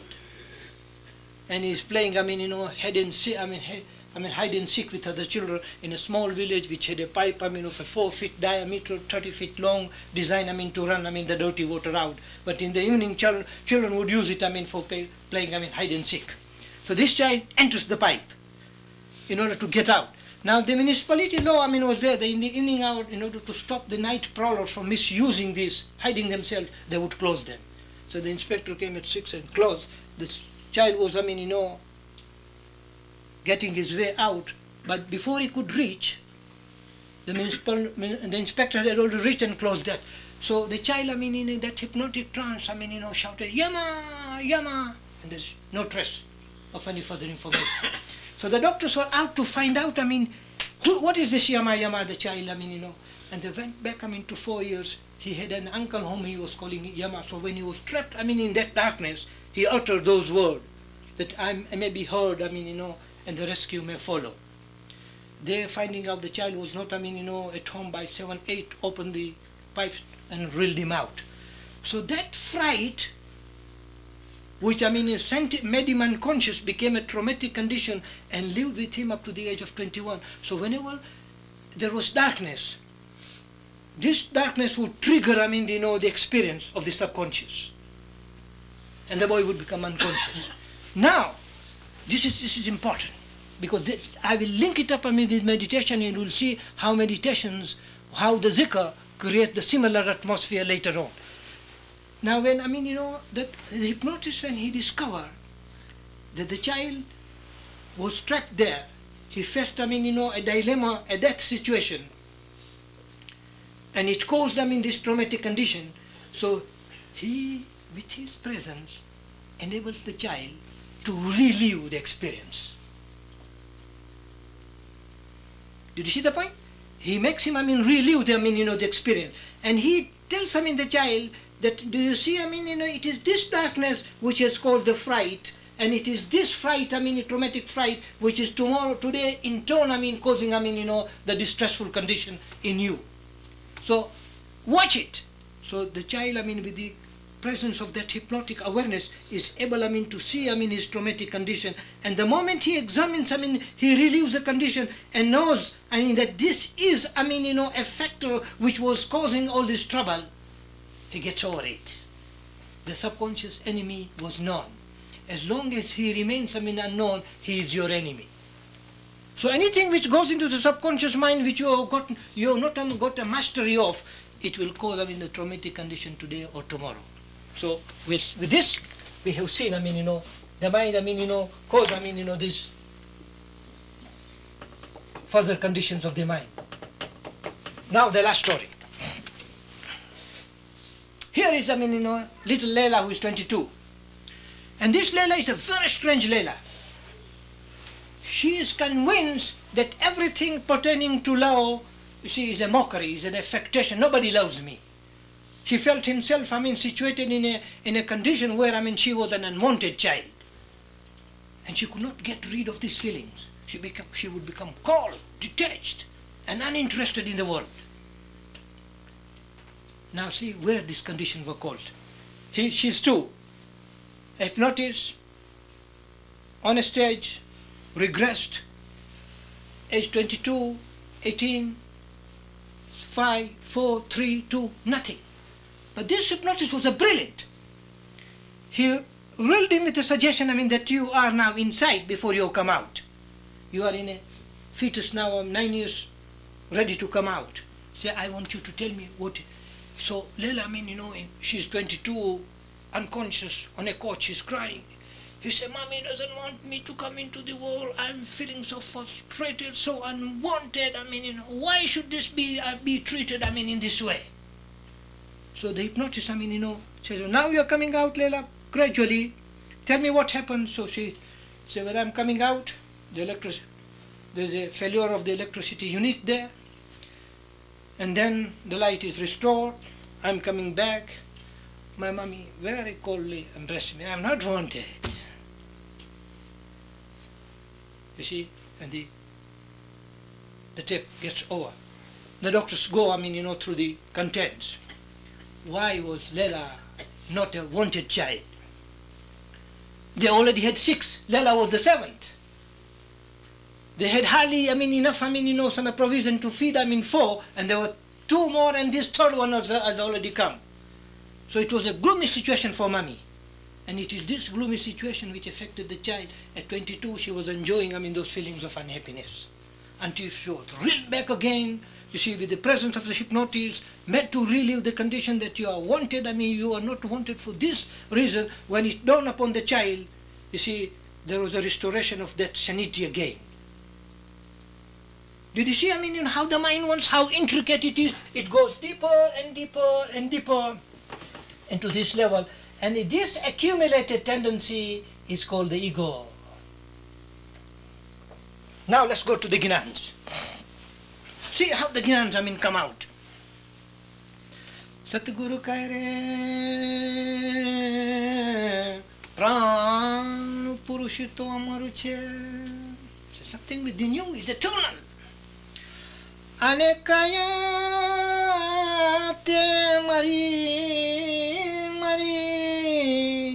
And he's playing, I mean, hide and seek with other children in a small village which had a pipe, I mean, of a 4 feet diameter, 30 feet long, designed, I mean, to run, I mean, the dirty water out. But in the evening, children would use it, I mean, for playing, I mean, hide and seek. So this child enters the pipe in order to get out. Now the municipality law, I mean, was there. In the evening hour, in order to stop the night prowlers from misusing this, hiding themselves, they would close them. So the inspector came at 6 and closed. This child was, I mean, getting his way out, but before he could reach, the inspector had already reached and closed that. So the child, I mean, in that hypnotic trance, I mean, shouted, Yama, Yama, and there's no trace of any further information. So the doctors were out to find out, I mean, what is this Yama, Yama, the child, I mean, and they went back, I mean, to 4 years. He had an uncle whom he was calling Yama, so when he was trapped, I mean, in that darkness, he uttered those words that I may be heard, I mean, and the rescue may follow. They, finding out the child was not, I mean, at home by 7, 8, opened the pipes and reeled him out. So that fright, which, I mean, made him unconscious, became a traumatic condition and lived with him up to the age of 21. So whenever there was darkness, this darkness would trigger, I mean, the experience of the subconscious. And the boy would become unconscious. Now, this is important, because I will link it up, I mean, with meditation, and you will see how meditations, how the zikr create the similar atmosphere later on. Now when, I mean, that the hypnotist, when he discovered that the child was trapped there, he faced, I mean, a dilemma, a death situation, and it caused, I mean, this traumatic condition. So he, with his presence, enables the child to relive the experience. Did you see the point? He makes him, I mean, relive the, I mean, the experience. And he tells, I mean, the child that, do you see, I mean, it is this darkness which has caused the fright, and it is this fright, I mean, a traumatic fright, which is today, in turn, I mean, causing, I mean, the distressful condition in you. So, watch it. So the child, I mean, with the presence of that hypnotic awareness, is able, I mean, to see, I mean, his traumatic condition. And the moment he examines, I mean, he relieves the condition and knows, I mean, that this is, I mean, a factor which was causing all this trouble. He gets over it. The subconscious enemy was known. As long as he remains, I mean, unknown, he is your enemy. So anything which goes into the subconscious mind which you have not got a mastery of, it will cause, I mean, the traumatic condition today or tomorrow. So with this, we have seen, I mean, the mind, I mean, cause, I mean, these further conditions of the mind. Now the last story. Here is, I mean, little Leila who is 22. And this Leila is a very strange Leila. She is convinced that everything pertaining to love, you see, is a mockery, is an affectation. Nobody loves me. She felt herself, I mean, situated in a condition where, I mean, she was an unwanted child. And she could not get rid of these feelings. She would become cold, detached, and uninterested in the world. Now see where these conditions were caused. She's two. Hypnotist, on a stage, regressed, age 22, 18, 5, 4, 3, 2, nothing. But this hypnotist was a brilliant. He reeled him with a suggestion, I mean, that you are now inside before you come out. You are in a fetus now, I'm 9 years, ready to come out. Say, I want you to tell me what. So Leila, I mean, she's 22, unconscious, on a couch, she's crying. He said, Mommy doesn't want me to come into the world. I'm feeling so frustrated, so unwanted. I mean, why should this be treated, I mean, in this way? So the hypnotist, I mean, says, now you're coming out, Leila, gradually. Tell me what happened. So she So when I'm coming out, there's a failure of the electricity unit there, and then the light is restored. I'm coming back. My mommy very coldly embraced me. I'm not wanted. You see, and the tape gets over. The doctors go, through the contents. Why was Leila not a wanted child? They already had 6. Leila was the 7th. They had hardly, enough, some provision to feed, 4, and there were 2 more, and this 3rd one has already come. So it was a gloomy situation for mommy. And it is this gloomy situation which affected the child. At 22, she was enjoying, those feelings of unhappiness. Until she was reeled back again, you see, with the presence of the hypnotist, made to relive the condition that you are wanted, you are not wanted for this reason. When it dawned upon the child, you see, there was a restoration of that sanity again. Did you see, how the mind wants, how intricate it is? It goes deeper and deeper and deeper into this level. And this accumulated tendency is called the ego. Now let's go to the Gnans. See how the Gnans, come out. Satguru kaire pran purushito amaruche. Something within you is eternal. Anekaya te mari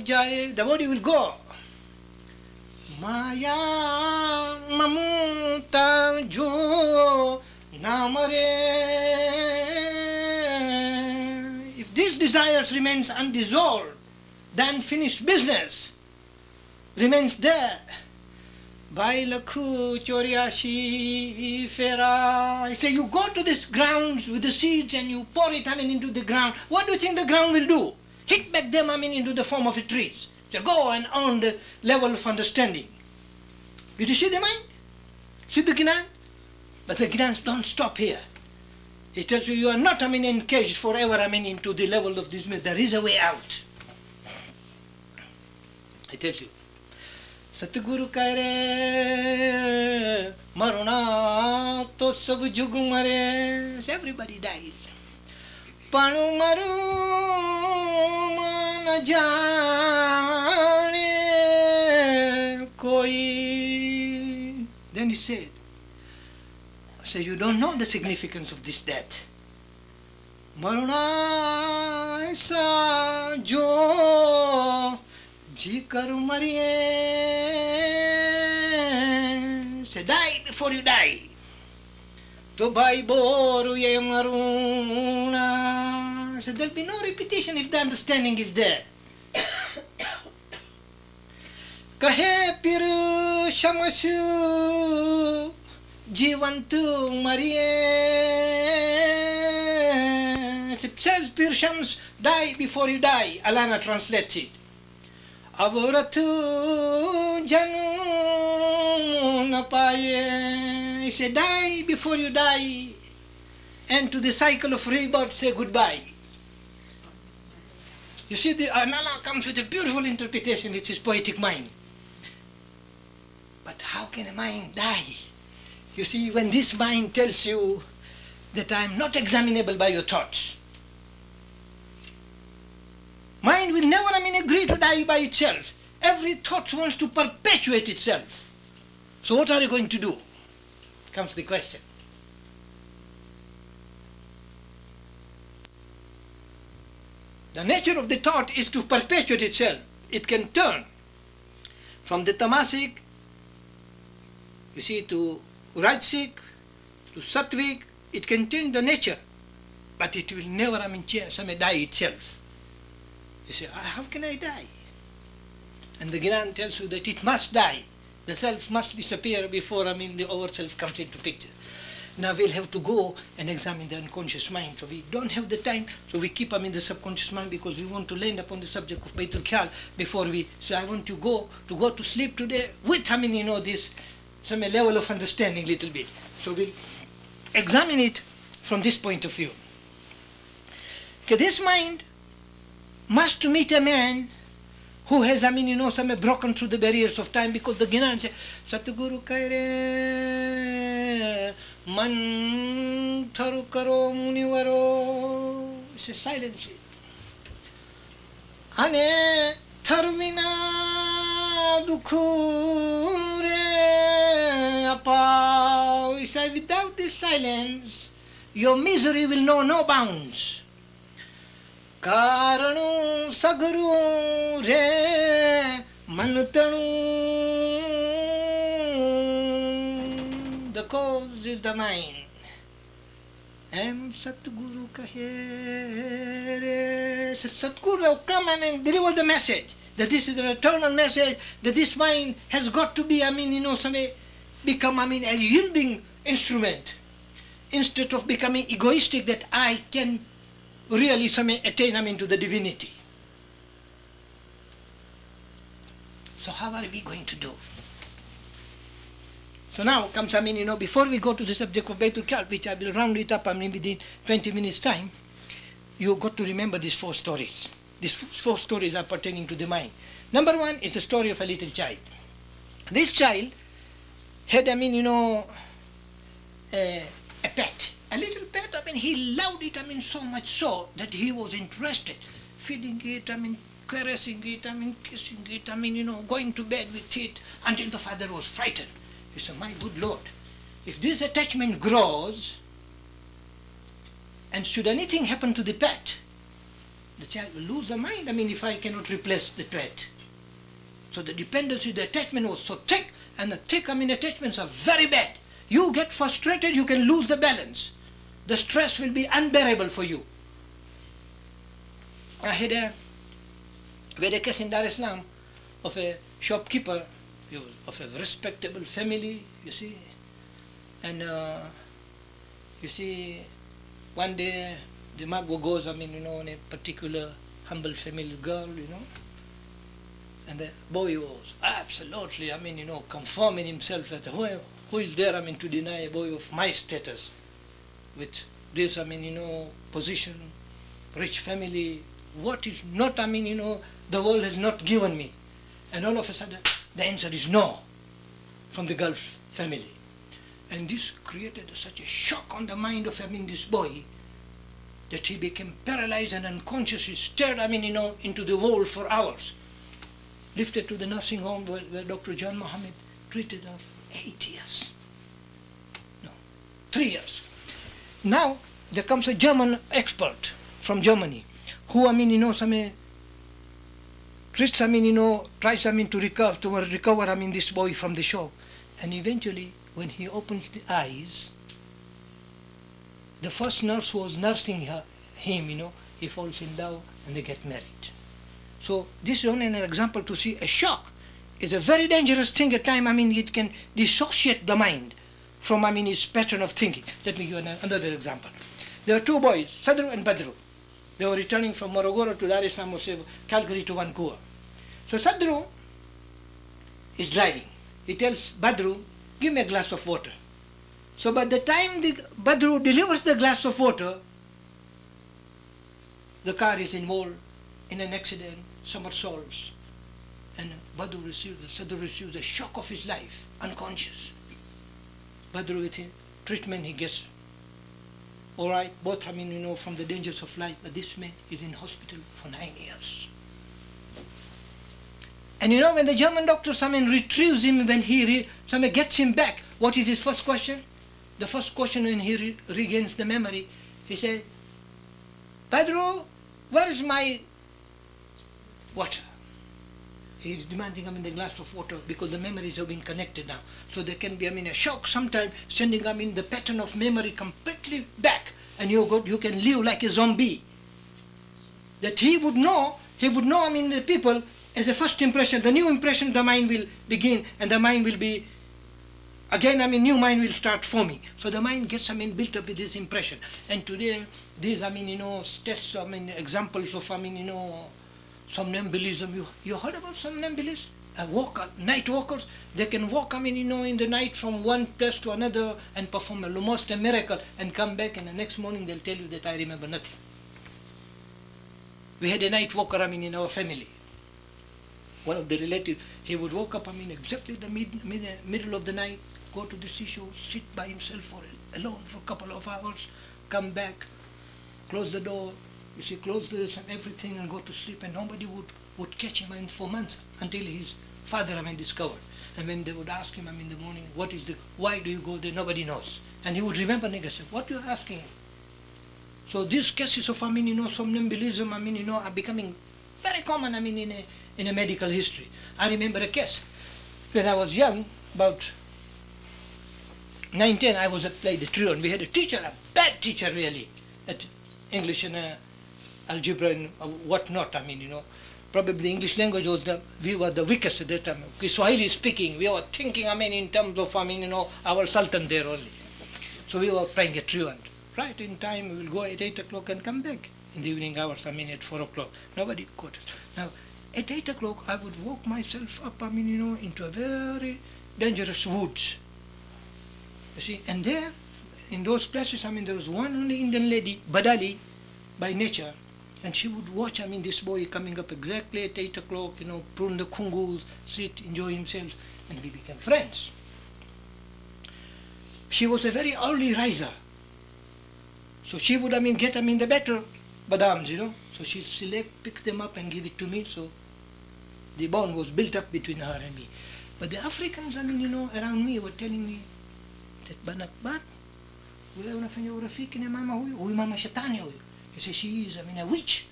jai, the body will go. Maya mamuta jo namare. If these desires remains undissolved, the unfinished business remains there. Bailakhu choriashi fera. I say you go to these grounds with the seeds and you pour it into the ground. What do you think the ground will do? Hit back them into the form of a trees. So go and on the level of understanding. Did you see the mind? See the Gnan? But the Gnans don't stop here. It tells you are not encaged forever into the level of this. There is a way out. It tells you. Satguru kaire maruna to sab jug mare. Everybody dies. Panu maru man jane koi. Then he said, so you don't know the significance of this death. Maruna aisa jo ji karu mariye. Say die before you die. To bhai boru ye maruna. So there'll be no repetition if the understanding is there. Kahe pir shamashu jivantu mariye. It says Pir Shams, die before you die. Alana translates it. Avoratu janu na paye. If you die before you die, and to the cycle of rebirth say goodbye. You see, the Anala comes with a beautiful interpretation. It's his poetic mind. But how can a mind die? You see, when this mind tells you that I am not examinable by your thoughts, mind will never agree to die by itself. Every thought wants to perpetuate itself. So what are you going to do? Comes the question. The nature of the thought is to perpetuate itself. It can turn from the tamasic, you see, to rajasic, to sattvic. It can change the nature, but it will never die itself. You say, how can I die? And the Gnan tells you that it must die. The self must disappear before the over-self comes into picture. Now we'll have to go and examine the unconscious mind. So we don't have the time, so we keep the subconscious mind because we want to land upon the subject of Baitul Khyal before we. So I want to go to sleep today with this some level of understanding little bit. So we'll examine it from this point of view. Okay, this mind must meet a man who has, some broken through the barriers of time, because the Gyanan says, Satguru kaire man tharu karo munivaro. It's a silence. Ane tharvina dukkure apa. He said, without this silence, your misery will know no bounds. Karanu saguru re manutanu. The cause is the mind. Am Satguru kahe. Satguru will come and deliver the message that this is the eternal message, that this mind has got to be, become, a yielding instrument, instead of becoming egoistic, that I can really attain to the divinity. So how are we going to do? So now comes, before we go to the subject of Baitul Kalb, which I will round it up within 20 minutes time, you've got to remember these 4 stories. These 4 stories are pertaining to the mind. Number 1 is the story of a little child. This child had, a pet. A little pet, he loved it, so much so that he was interested, feeding it, caressing it, kissing it, going to bed with it, until the father was frightened. He said, my good Lord, if this attachment grows, and should anything happen to the pet, the child will lose the mind, if I cannot replace the pet. So the dependency, the attachment was so thick, and the thick, attachments are very bad. You get frustrated, you can lose the balance. The stress will be unbearable for you. I had a case in Dar es Salaam of a shopkeeper, he was of a respectable family, you see. And you see, one day the Magwo goes, on a particular humble family girl, and the boy was absolutely, conforming himself that who is there, to deny a boy of my status, with this, position, rich family, what is not, the world has not given me. And all of a sudden, the answer is no, from the Gulf family. And this created such a shock on the mind of, this boy, that he became paralyzed and unconscious. He stared, into the wall for hours. Lifted to the nursing home where Dr. John Mohammed treated her for 8 years. No, 3 years. Now, there comes a German expert from Germany, who, treats, tries, to recover, this boy from the shock. And eventually, when he opens the eyes, the first nurse who was nursing him, he falls in love and they get married. So this is only an example to see a shock is a very dangerous thing at time. It can dissociate the mind from, his pattern of thinking. Let me give another example. There were 2 boys, Sadru and Badru. They were returning from Morogoro to Dar es Salaam, or Calgary to Vancouver. So Sadru is driving. He tells Badru, give me a glass of water. So by the time Badru delivers the glass of water, the car is involved in an accident, somersaults, and Sadru receives the shock of his life, unconscious. Badru, with him, treatment he gets all right, both, from the dangers of life, but this man is in hospital for 9 years. And when the German doctor, retrieves him, when he gets him back, what is his first question? The first question when he regains the memory, he said, Badru, where is my water? He is demanding, the glass of water, because the memories have been connected now. So there can be, a shock sometimes, sending, the pattern of memory completely back, and you can live like a zombie. That he would know, the people, as a first impression, the new impression, the mind will begin, and the mind will be, again, new mind will start forming. So the mind gets, built up with this impression. And today, these, tests, examples of, somnambulism. You heard about somnambulists? Night walkers. They can walk, in the night from one place to another and perform almost a miracle and come back, and the next morning they'll tell you that I remember nothing. We had a night walker, in our family. one of the relatives, he would wake up, exactly the middle of the night, go to the seashore, sit by himself alone for a couple of hours, come back, close the door, close this and everything and go to sleep, and nobody would catch him for months until his father discovered. And when they would ask him in the morning, why do you go there? Nobody knows. And he would remember, say, what you are asking? So these cases of somnambulism are becoming very common in a medical history. I remember a case when I was young, about 9, 10, I played the truant. We had a teacher, a bad teacher really, at English and algebra and whatnot. Probably English language we were the weakest at that time. Swahili speaking, we were thinking in terms of our sultan there only. So we were playing a truant. Right in time, we will go at 8 o'clock and come back in the evening hours, at 4 o'clock. Nobody caught us. Now, at 8 o'clock, I would walk myself up, into a very dangerous woods. You see, and there, in those places, there was one only Indian lady, Badali, by nature, and she would watch, this boy coming up exactly at 8 o'clock, prune the kungus, sit, enjoy himself, and we became friends. She was a very early riser. So she would, get, the better badams, So she picks them up and give it to me. So the bond was built up between her and me. But the Africans, around me were telling me that Banakbar, we are Rafiki ni mama huyu mama shetani huyu. He said she is, a witch.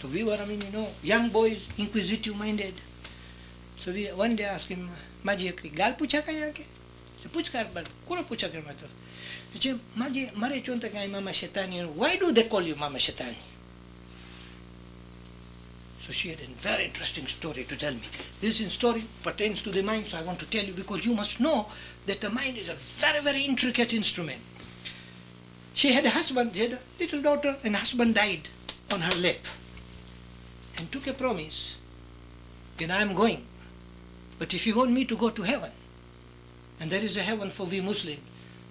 So we were, young boys, inquisitive minded. So we one day asked him, Maji gal pucha ka yake? Se puch kar bar, kura pucha kar matar. He said, Maji mare chonta ka mama shetani. Why do they call you mama shetani? So she had a very interesting story to tell me. This story pertains to the mind, so I want to tell you, because you must know that the mind is a very, very intricate instrument. She had a husband, she had a little daughter, and husband died on her lap, and took a promise, that I am going, but if you want me to go to heaven, and there is a heaven for we Muslims,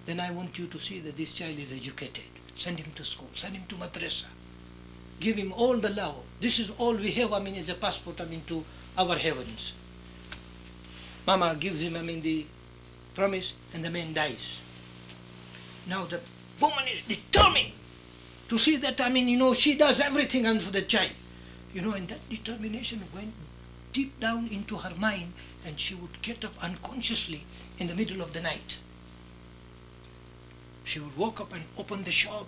then I want you to see that this child is educated. Send him to school, send him to madrasa. Give him all the love. This is all we have, as a passport, to our heavens. Mama gives him, the promise, and the man dies. Now the woman is determined to see that, she does everything for the child. And that determination went deep down into her mind, and she would get up unconsciously in the middle of the night. She would walk up and open the shop,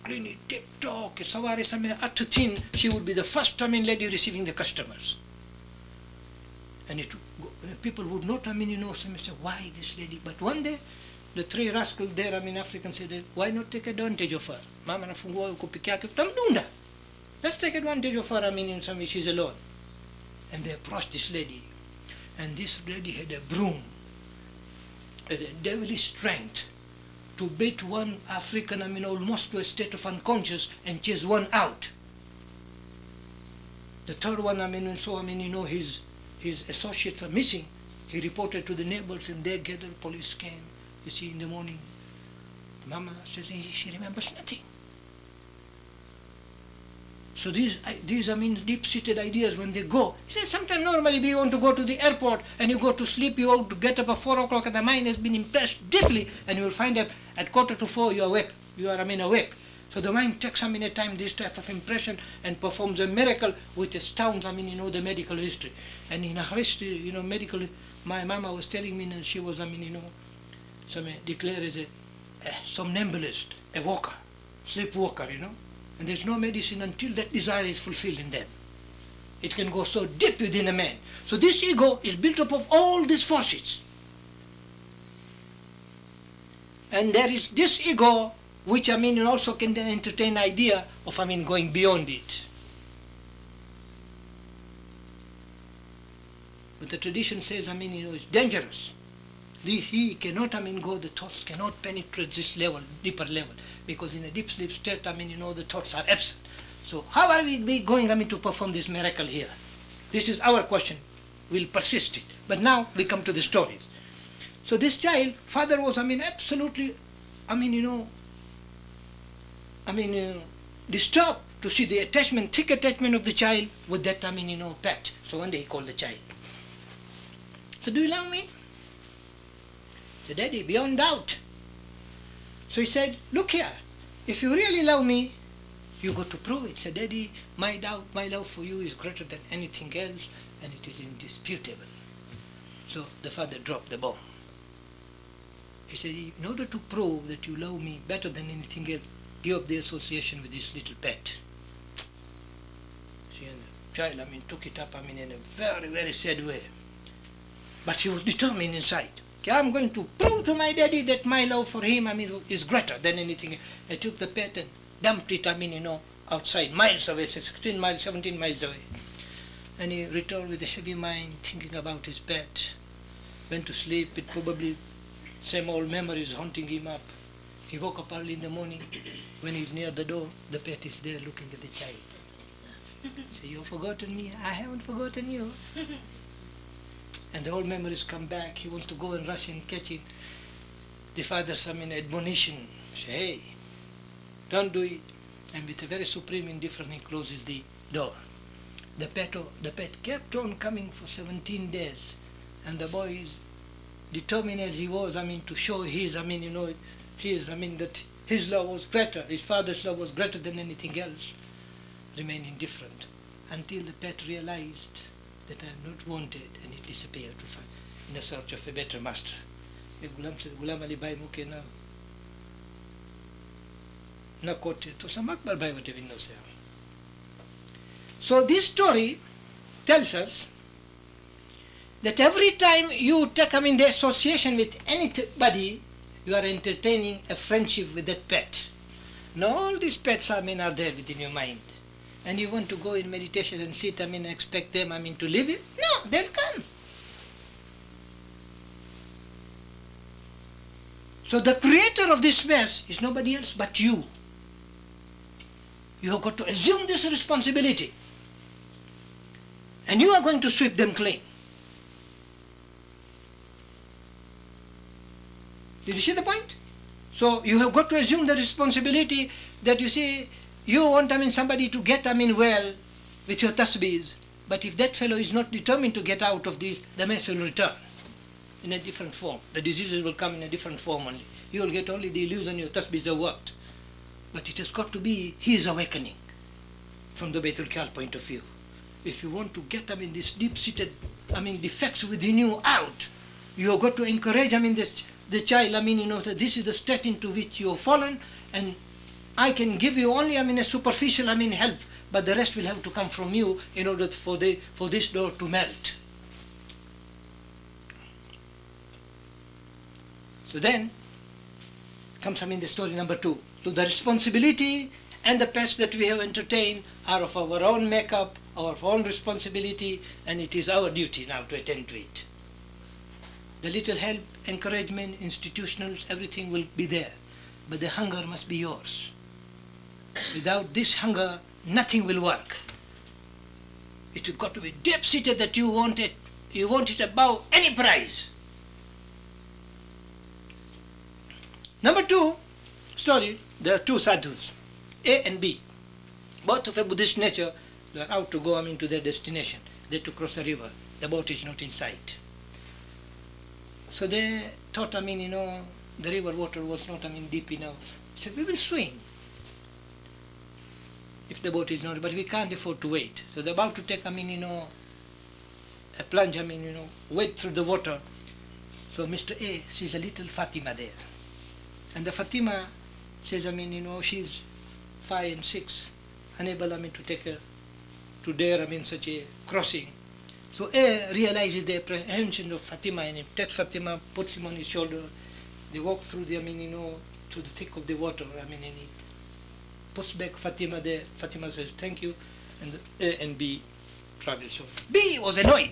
clean it, tip-top, saware samay attin. She would be the first lady receiving the customers. And people would not, say, why this lady? But one day, the 3 rascals there, Africans said, why not take advantage of her? Mama nafungua ko pikyake, tamdunda. Let's take advantage of her, in some way she's alone. And they approached this lady. And this lady had a broom, a devilish strength, to beat one African, almost to a state of unconscious, and chase one out. The third one, his associates are missing. He reported to the neighbors, and they gathered, police came. You see, in the morning, Mama says she remembers nothing. So these deep-seated ideas, when they go, he says, sometimes normally we want to go to the airport and you go to sleep, you want to get up at 4 o'clock and the mind has been impressed deeply, and you will find that at 3:45 you are awake. You are awake. So the mind takes a time this type of impression and performs a miracle which astounds, the medical history. And in her history, medical, my mama was telling me that she was, declared as a somnambulist, a walker, sleepwalker, And there's no medicine until that desire is fulfilled in them. It can go so deep within a man. So this ego is built up of all these forces. And there is this ego which, also can then entertain idea of, going beyond it. But the tradition says, it's dangerous. He cannot, go, the thoughts cannot penetrate this level, deeper level, because in a deep sleep state, the thoughts are absent. So how are we going, to perform this miracle here? This is our question. We'll persist it. But now we come to the stories. So this child, father was, absolutely, disturbed to see the attachment, thick attachment of the child with that, pet. So one day he called the child. So, do you love me? He said, Daddy, beyond doubt. So he said, look here, if you really love me, you got to prove it. Said, Daddy, my love for you is greater than anything else, and it is indisputable. So the father dropped the bomb. He said, in order to prove that you love me better than anything else, give up the association with this little pet. See, and the child, took it up, in a very, very sad way. But he was determined inside. Okay, I'm going to prove to my daddy that my love for him, is greater than anything else. I took the pet and dumped it, outside, miles away, 16 miles, 17 miles away. And he returned with a heavy mind, thinking about his pet. Went to sleep with probably same old memories haunting him up. He woke up early in the morning. When he's near the door, the pet is there looking at the child. Say, you've forgotten me. I haven't forgotten you. And the old memories come back. He wants to go and rush and catch it. The father's admonition. Say, hey, don't do it. And with a very supreme indifference, he closes the door. The pet kept on coming for 17 days. And the boy is determined as he was, to show his, that his love was greater, his father's love was greater than anything else, remained indifferent until the pet realized that I am not wanted, and it disappeared to find, in a search of a better master. Gulam Ali Bhai muke na kote to sam Akber Bhai wate vinno se. So this story tells us that every time you take the association with anybody, you are entertaining a friendship with that pet. Now all these pets are there within your mind. And you want to go in meditation and sit, expect them, to leave you? No, they'll come. So the creator of this mess is nobody else but you. You have got to assume this responsibility. And you are going to sweep them clean. Did you see the point? So you have got to assume the responsibility that you see, you want somebody to get well with your tasbihs, but if that fellow is not determined to get out of this, the mess will return in a different form. The diseases will come in a different form only. You will get only the illusion your tasbihs have worked. But it has got to be his awakening from the Baitul Khayal point of view. If you want to get this deep-seated defects within you out, you have got to encourage the child, that this is the state into which you have fallen, and I can give you only, a superficial, help, but the rest will have to come from you in order for this door to melt. So then comes, the story number 2. So the responsibility and the pests that we have entertained are of our own makeup, our own responsibility, and it is our duty now to attend to it. The little help, encouragement, institutionals, everything will be there. But the hunger must be yours. Without this hunger, nothing will work. It has got to be deep-seated that you want it above any price. Number 2 story, there are 2 sadhus, A and B. Both of a Buddhist nature, they are out to go to their destination. They to cross a river. The boat is not in sight. So they thought, the river water was not, deep enough. They said, we will swim if the boat is not, but we can't afford to wait. So they're about to take, a plunge, wade through the water. So Mr. A sees a little Fatima there. And the Fatima says, she's 5 and 6, unable, to take to dare, such a crossing. So A realizes the apprehension of Fatima, and he takes Fatima, puts him on his shoulder. They walk through the, through the thick of the water, and he puts back Fatima there. Fatima says, thank you, and A and B travel. So B was annoyed.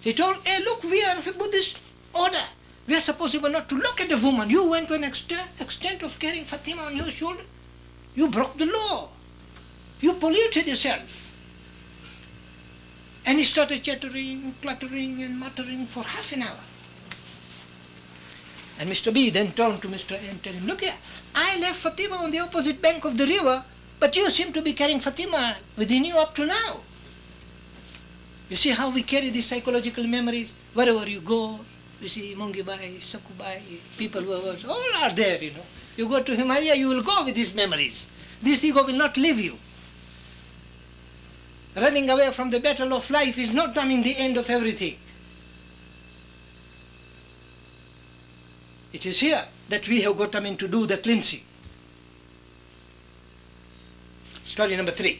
He told A, look, we are of a Buddhist order. We are supposed not to look at the woman. You went to an extent of carrying Fatima on your shoulder. You broke the law. You polluted yourself. And he started chattering, cluttering, and muttering for half an hour. And Mr. B then turned to Mr. A and told him, look here, I left Fatima on the opposite bank of the river, But you seem to be carrying Fatima within you up to now. You see how we carry these psychological memories? Wherever you go, you see Mungibai, Sakubai, people who are, all are there, you know. You go to Himalaya, you will go with these memories. This ego will not leave you. Running away from the battle of life is not, I mean, the end of everything. It is here that we have got, I mean, to do the cleansing. Story number 3.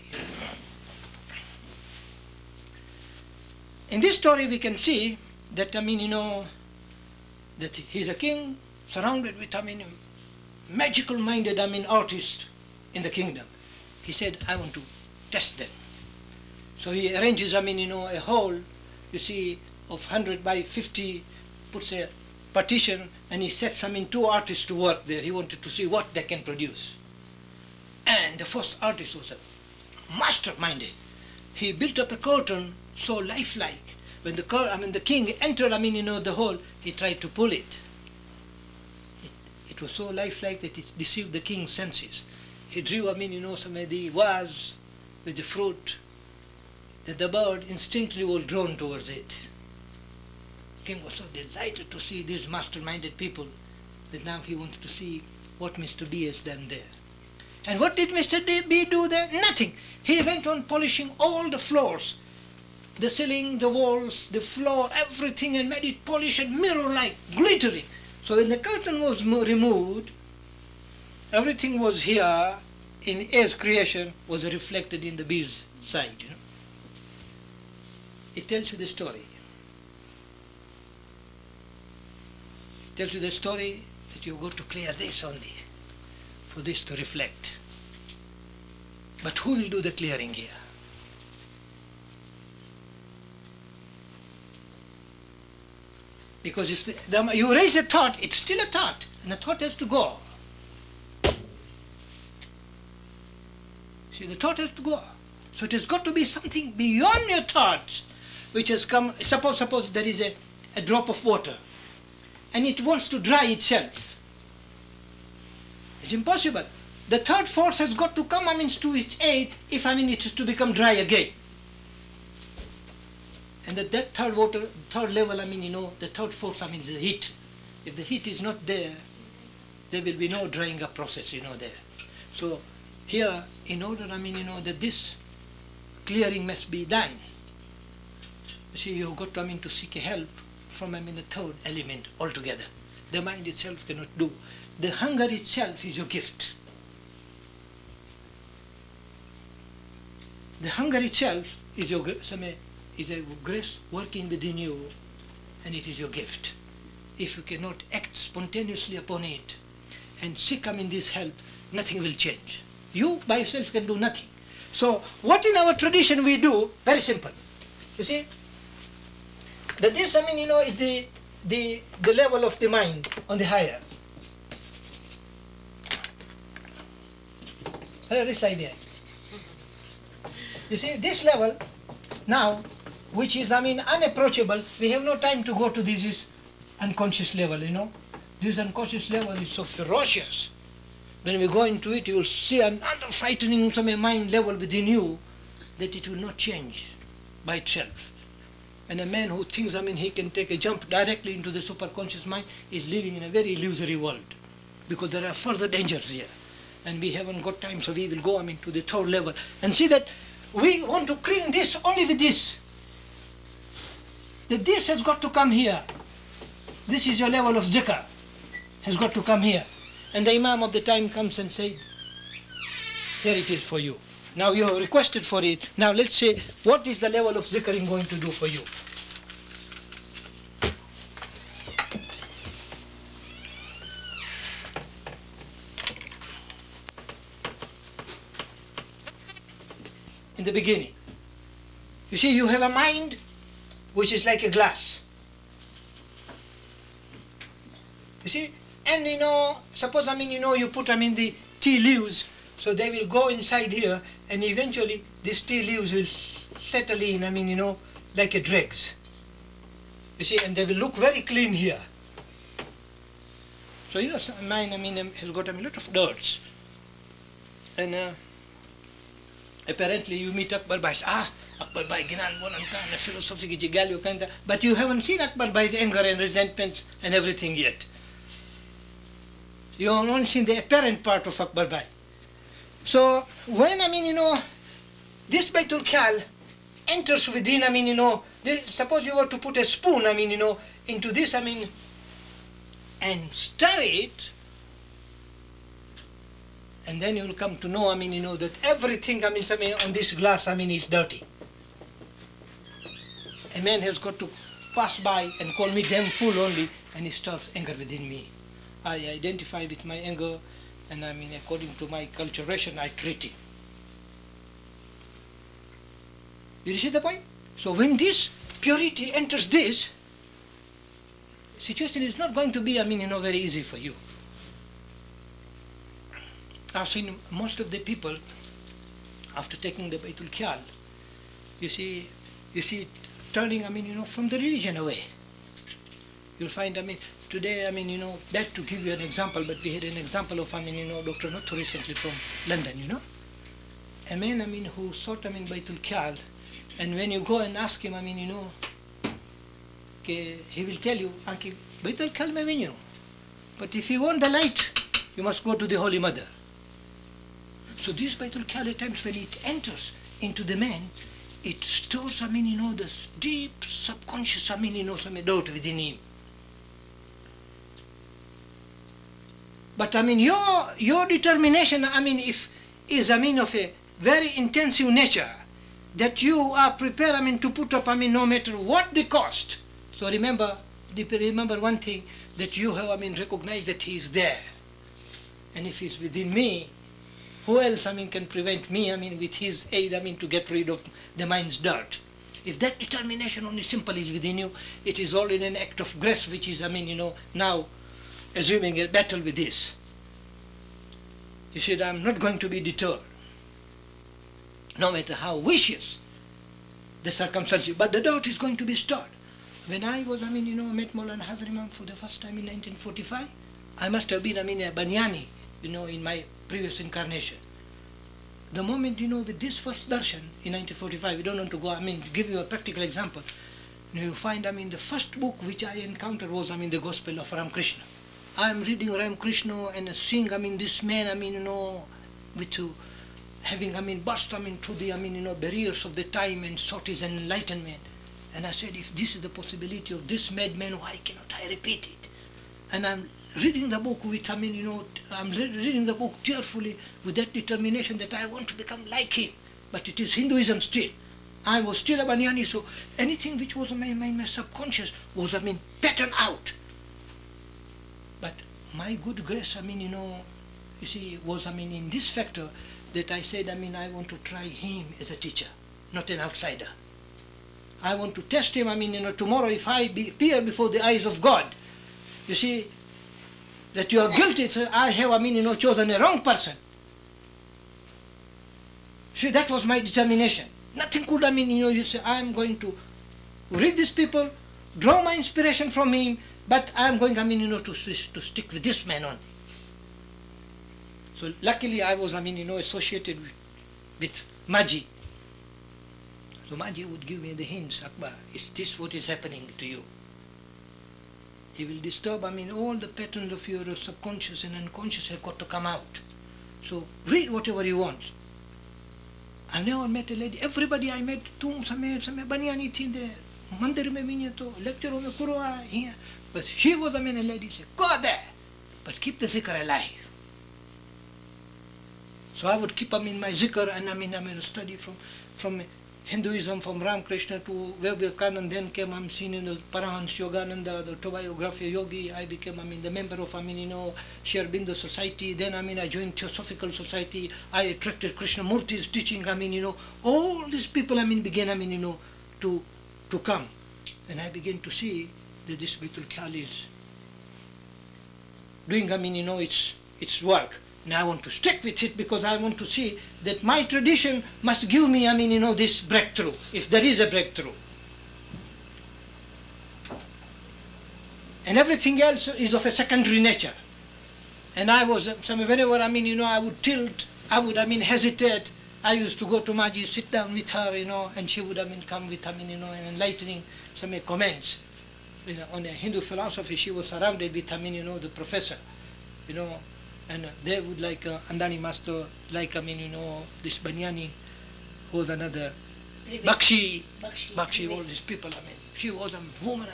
In this story we can see that, I mean, you know, that he's a king surrounded with, I mean, magical minded, I mean, artists in the kingdom. He said, I want to test them. So he arranges, I mean, you know, a hall, you see, of 100 by 50, puts a partition, and he sets, I mean, 2 artists to work there. He wanted to see what they can produce. And the first artist was a master-minded. He built up a curtain so lifelike. When the king entered, I mean, you know, the hall, he tried to pull it. It was so lifelike that it deceived the king's senses. He drew, I mean, you know, some of the vase with the fruit, that the bird instinctively was drawn towards it. The king was so delighted to see these master-minded people that now he wants to see what Mr. B has done there. And what did Mr. B do there? Nothing. He went on polishing all the floors, the ceiling, the walls, the floor, everything, and made it polished and mirror-like, glittering. So when the curtain was removed, everything was here in A's creation was reflected in the B's side. You know? It tells you the story. It tells you the story that you've got to clear this only, for this to reflect. But who will do the clearing here? Because if you raise a thought, it's still a thought, and the thought has to go. See, the thought has to go. So it has got to be something beyond your thoughts, which has come. Suppose there is a drop of water, and it wants to dry itself. It's impossible. The third force has got to come, I mean, to its aid if, I mean, it is to become dry again. And that third level, I mean, you know, the third force, I mean, is the heat. If the heat is not there, there will be no drying up process, you know, there. So here, in order, I mean, you know, that this clearing must be done, you see, you've got to, I mean, to seek help from, I mean, the third element altogether. The mind itself cannot do. The hunger itself is your gift. The hunger itself is your is a grace working within you, and it is your gift. If you cannot act spontaneously upon it and seek, I mean, this help, nothing will change. You by yourself can do nothing. So what in our tradition we do, very simple. You see, that this, I mean, you know, is the level of the mind on the higher. This idea. You see, this level now, which is, I mean, unapproachable, we have no time to go to this unconscious level, you know. This unconscious level is so ferocious. When we go into it, you will see another frightening mind level within you that it will not change by itself. And a man who thinks, I mean, he can take a jump directly into the superconscious mind is living in a very illusory world, because there are further dangers here. And we haven't got time, so we will go, I mean, to the third level and see that we want to clean this only with this. That this has got to come here. This is your level of zikr, has got to come here. And the Imam of the time comes and says, here it is for you. Now you have requested for it. Now let's say, what is the level of zikr going to do for you? In the beginning, you see, you have a mind which is like a glass. You see, and you know, suppose, I mean, you know, you put, I mean, the tea leaves, so they will go inside here, and eventually these tea leaves will settle in, I mean, you know, like a dregs. You see, and they will look very clean here. So, you know, mine, I mean, has got, I mean, a lot of dirts. And Apparently you meet Akbar Bhai, Akbar Bhai ginan bonanta na philosophy ki jigalyo kanda, but you haven't seen Akbar Bhai's anger and resentments and everything yet. You have only seen the apparent part of Akbar Bhai. So when this Baitul Khal enters within, suppose you were to put a spoon, into this, and stir it, and then you will come to know, that everything, on this glass, is dirty. A man has got to pass by and call me damn fool only, and he starts anger within me. I identify with my anger, and according to my culturation, I treat it. You see the point? So when this purity enters this, situation is not going to be, very easy for you. I've seen most of the people, after taking the Baitul Khal, you see turning, from the religion away. You'll find, today, that to give you an example, but we had an example of, Dr. Nathu recently from London, a man, who sought, Baitul Khal, and when you go and ask him, he will tell you, Anki, Baitul Khal mein vinyo. But if you want the light, you must go to the Holy Mother. So this Baitul Khal, at times when it enters into the man, it stores, this deep subconscious, some doubt within him. But your determination, is of a very intensive nature, that you are prepared, to put up, no matter what the cost. So remember one thing, that you have, recognized that he is there. And if he's within me, who else, can prevent me, with his aid, to get rid of the mind's dirt. If that determination only simple is within you, it is already an act of grace, which is, now assuming a battle with this. You said, I'm not going to be deterred, no matter how vicious the circumstances, but the doubt is going to be stirred. When I was, met Maulana Hazar Imam for the first time in 1945, I must have been, a Banyani, in my previous incarnation. The moment, with this first darshan in 1945, we don't want to go, to give you a practical example, you find, the first book which I encountered was, the Gospel of Ramakrishna. I am reading Ramakrishna and seeing, this man, with having, burst, through the, barriers of the time and sought his enlightenment. And I said, if this is the possibility of this madman, why cannot I repeat it? And I'm reading the book with, I'm reading the book cheerfully with that determination that I want to become like him. But it is Hinduism still. I was still a Banyani, so anything which was my subconscious was, patterned out. But my good grace, you see, was, in this factor that I said, I want to try him as a teacher, not an outsider. I want to test him, tomorrow if I appear before the eyes of God, you see, that you are guilty, so I have, chosen a wrong person. See, that was my determination. Nothing could, you say, I'm going to read these people, draw my inspiration from him, but I'm going, to stick with this man only. So luckily I was, associated with Maji. So Maji would give me the hints, Akbar, is this what is happening to you? He will disturb, all the patterns of your subconscious and unconscious have got to come out. So read whatever you want. I've never met a lady, everybody I met, some Banyani thi the mandir mein vinye to lecture mein kuro here. But she was, a lady said, go there, but keep the zikr alive. So I would keep, my zikr, and study from Hinduism, from Ramakrishna to Vivekananda, then came, seen the Paramahansa Yogananda, the autobiography yogi. I became, the member of, Sri Aurobindo Society. Then, I joined Theosophical Society. I attracted Krishnamurti's teaching, all these people, began, to come. And I began to see that this Baitul Khal is doing, its work. And I want to stick with it because I want to see that my tradition must give me, this breakthrough, if there is a breakthrough. And everything else is of a secondary nature. And I was, whenever, I would tilt, I would, hesitate, I used to go to Maji, sit down with her, and she would, come with, and enlightening some comments, on a Hindu philosophy. She was surrounded with, the professor, and they would like Andani master, like, this Banyani, who was another, Bakshi, all these people, she was a woman,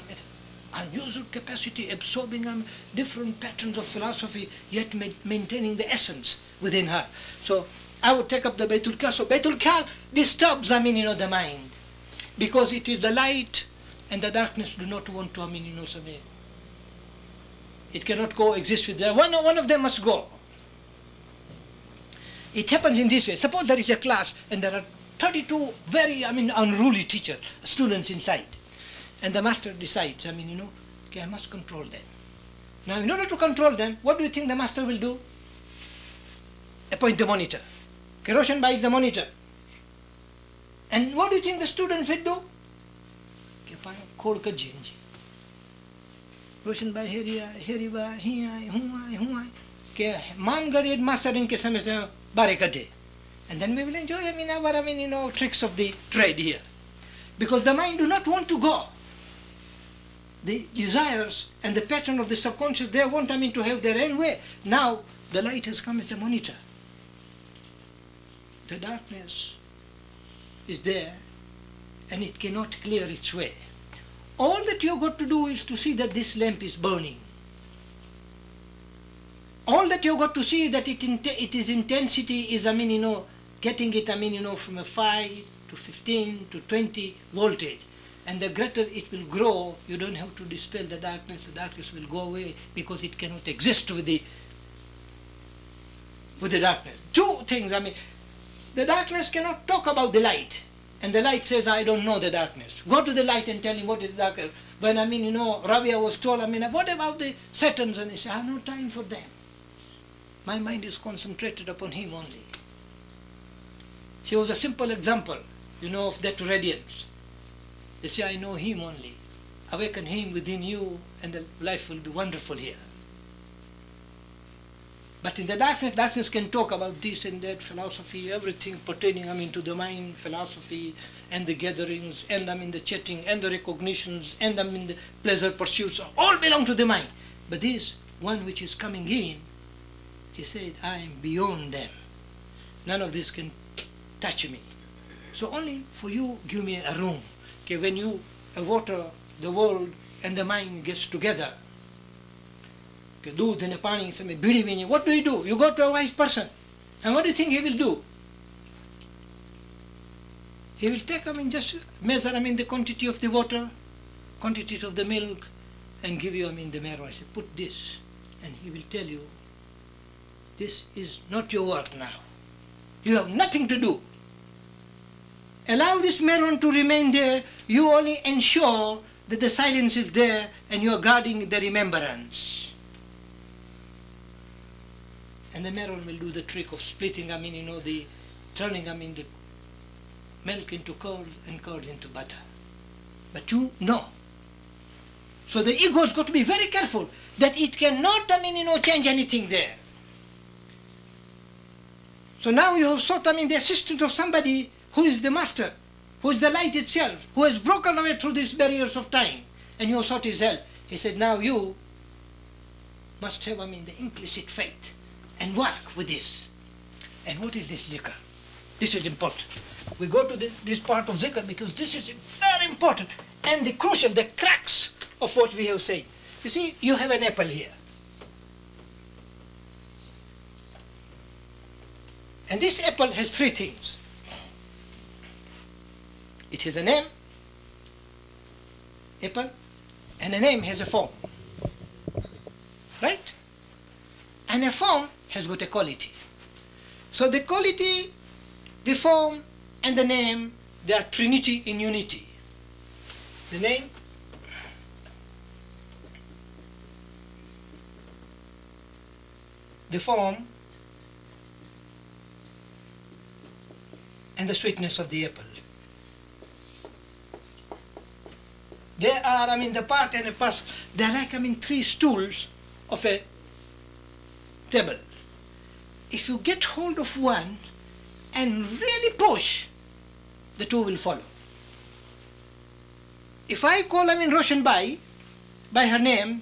unusual capacity, absorbing different patterns of philosophy, yet maintaining the essence within her. So I would take up the Baitul Kal. So Baitul Kal disturbs, the mind, because it is the light and the darkness do not want to, it cannot coexist with them. One of them must go. It happens in this way. Suppose there is a class and there are 32 very, unruly students inside. And the master decides, okay, I must control them. Now, in order to control them, what do you think the master will do? Appoint the monitor. Okay, Roshan Bhai is the monitor. And what do you think the students will do? Okay, Roshan Bhai, here bhai, here, okay, man gariyad master in ke samay se bare kade. And then we will enjoy, our, tricks of the trade here. Because the mind do not want to go. The desires and the pattern of the subconscious, they want, to have their own way. Now, the light has come as a monitor. The darkness is there, and it cannot clear its way. All that you've got to do is to see that this lamp is burning. All that you've got to see that its intensity is, getting it, from a 5 to 15 to 20 voltage. And the greater it will grow, you don't have to dispel the darkness will go away because it cannot exist with the darkness. Two things, the darkness cannot talk about the light. And the light says, I don't know the darkness. Go to the light and tell him what is darkness. When, Rabia was told, what about the Saturns? And he said, I have no time for them. My mind is concentrated upon him only. She was a simple example, of that radiance. They say, I know him only. Awaken him within you and the life will be wonderful here. But in the darkness can talk about this and that, philosophy, everything pertaining, to the mind, philosophy, and the gatherings, and the chatting, and the recognitions, and the pleasure pursuits, all belong to the mind. But this one which is coming in, he said, I am beyond them. None of this can touch me. So only for you, give me a room. Okay, when you water the world and the mind gets together, okay, what do? You go to a wise person. And what do you think he will do? He will take, just measure, the quantity of the water, quantity of the milk, and give you, the marrow. I say, put this. And he will tell you, this is not your work now. You have nothing to do. Allow this meron to remain there. You only ensure that the silence is there and you are guarding the remembrance. And the meron will do the trick of splitting, the turning, the milk into curds and curds into butter. But you know. So the ego has got to be very careful that it cannot, change anything there. So now you have sought, the assistance of somebody who is the master, who is the light itself, who has broken away through these barriers of time, and you have sought his help. He said, now you must have, the implicit faith and work with this. And what is this zikr? This is important. We go to this part of zikr because this is very important and the crucial, the crux of what we have said. You see, you have an apple here. And this apple has three things. It has a name, apple, and a name has a form. Right? And a form has got a quality. So the quality, the form, and the name, they are trinity in unity. The name, the form, and the sweetness of the apple. They are, the part and a parcel. They are like, three stools of a table. If you get hold of one and really push, the two will follow. If I call Roshan Bai by her name,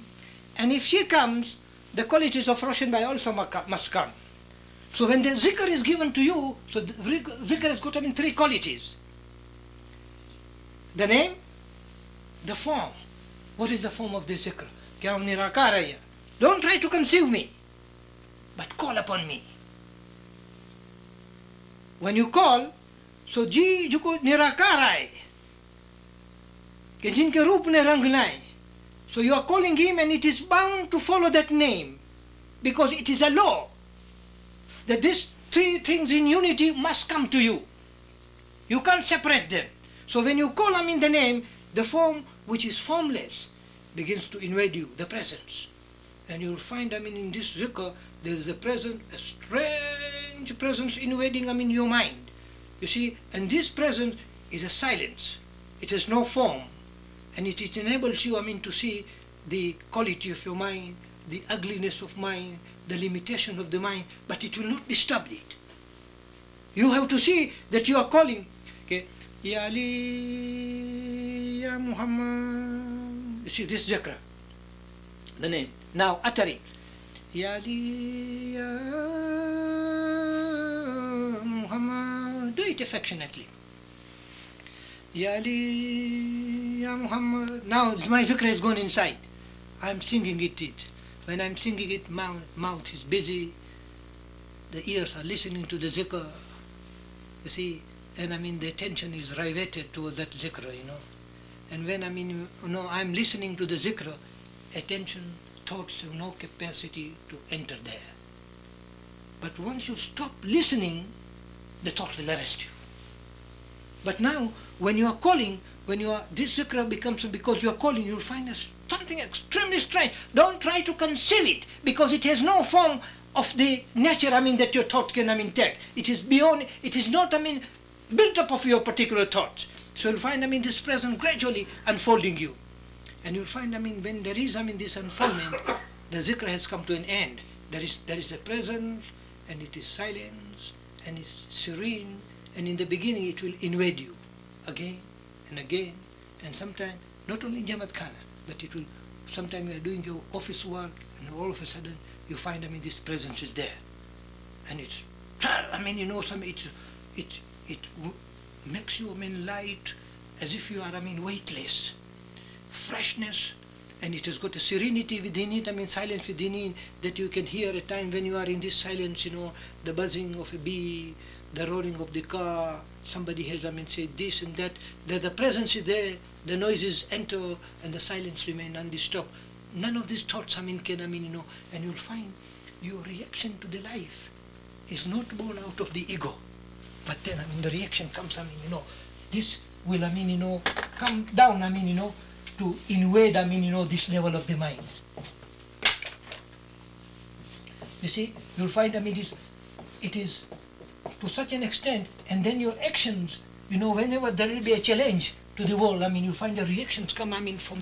and if she comes, the qualities of Roshan Bai also must come. So when the zikr is given to you, so the zikr has got three qualities. The name, the form. What is the form of the zikr? Kya nirakara hai? Don't try to conceive me, but call upon me. When you call, so ji juko nirakara hai, ke jinke roop ne rang nahi. So you are calling him, and it is bound to follow that name, because it is a law that these three things in unity must come to you. You can't separate them. So when you call the name, the form which is formless begins to invade you, the presence. And you will find, in this zikr, there is a presence, a strange presence invading, your mind. You see, and this presence is a silence. It has no form. And it enables you, to see the quality of your mind, the ugliness of mind, the limitation of the mind, but it will not disturb it. You have to see that you are calling, okay, Ya Ali, Ya Muhammad. You see this zikr, the name. Now uttering, Ya Ali, Ya Muhammad. Do it affectionately. Ya Ali, Ya Muhammad. Now my zikr has gone inside. I am singing it. When I am singing it, mouth is busy. The ears are listening to the zikr. You see, and the attention is riveted towards that zikr, And when I am listening to the zikr, attention, thoughts have no capacity to enter there. But once you stop listening, the thought will arrest you. But now, when you are calling, this zikr becomes, because you are calling, you will find something extremely strange. Don't try to conceive it, because it has no form of the nature, that your thought can, take. It is beyond, it is not, built up of your particular thoughts. So you'll find, this presence gradually unfolding you. And you'll find, when there is, this unfoldment, the zikr has come to an end. There is a presence, and it is silence, and it's serene, and in the beginning it will invade you again and again, and sometimes not only in Jamaat Khana, but it will, sometimes you are doing your office work, and all of a sudden you find, this presence is there. And it's, it makes you, light, as if you are, weightless, freshness, and it has got a serenity within it, silence within it, that you can hear at time when you are in this silence, the buzzing of a bee, the roaring of the car, somebody has, said this and that, the presence is there, the noises enter, and the silence remain undisturbed. None of these thoughts, can, and you'll find your reaction to the life is not born out of the ego. But then, the reaction comes, this will, come down, to invade, this level of the mind. You see, you'll find, it is to such an extent, and then your actions, whenever there will be a challenge to the world, you'll find the reactions come, from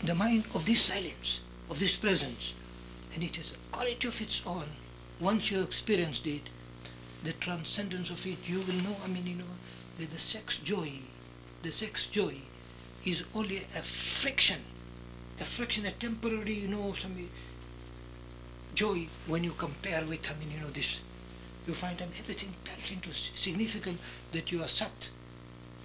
the mind of this silence, of this presence. And it is a quality of its own. Once you experienced it, the transcendence of it, you will know, that the sex joy is only a friction, a temporary, some joy when you compare with, this. You find everything turns into significant, that you are Sat,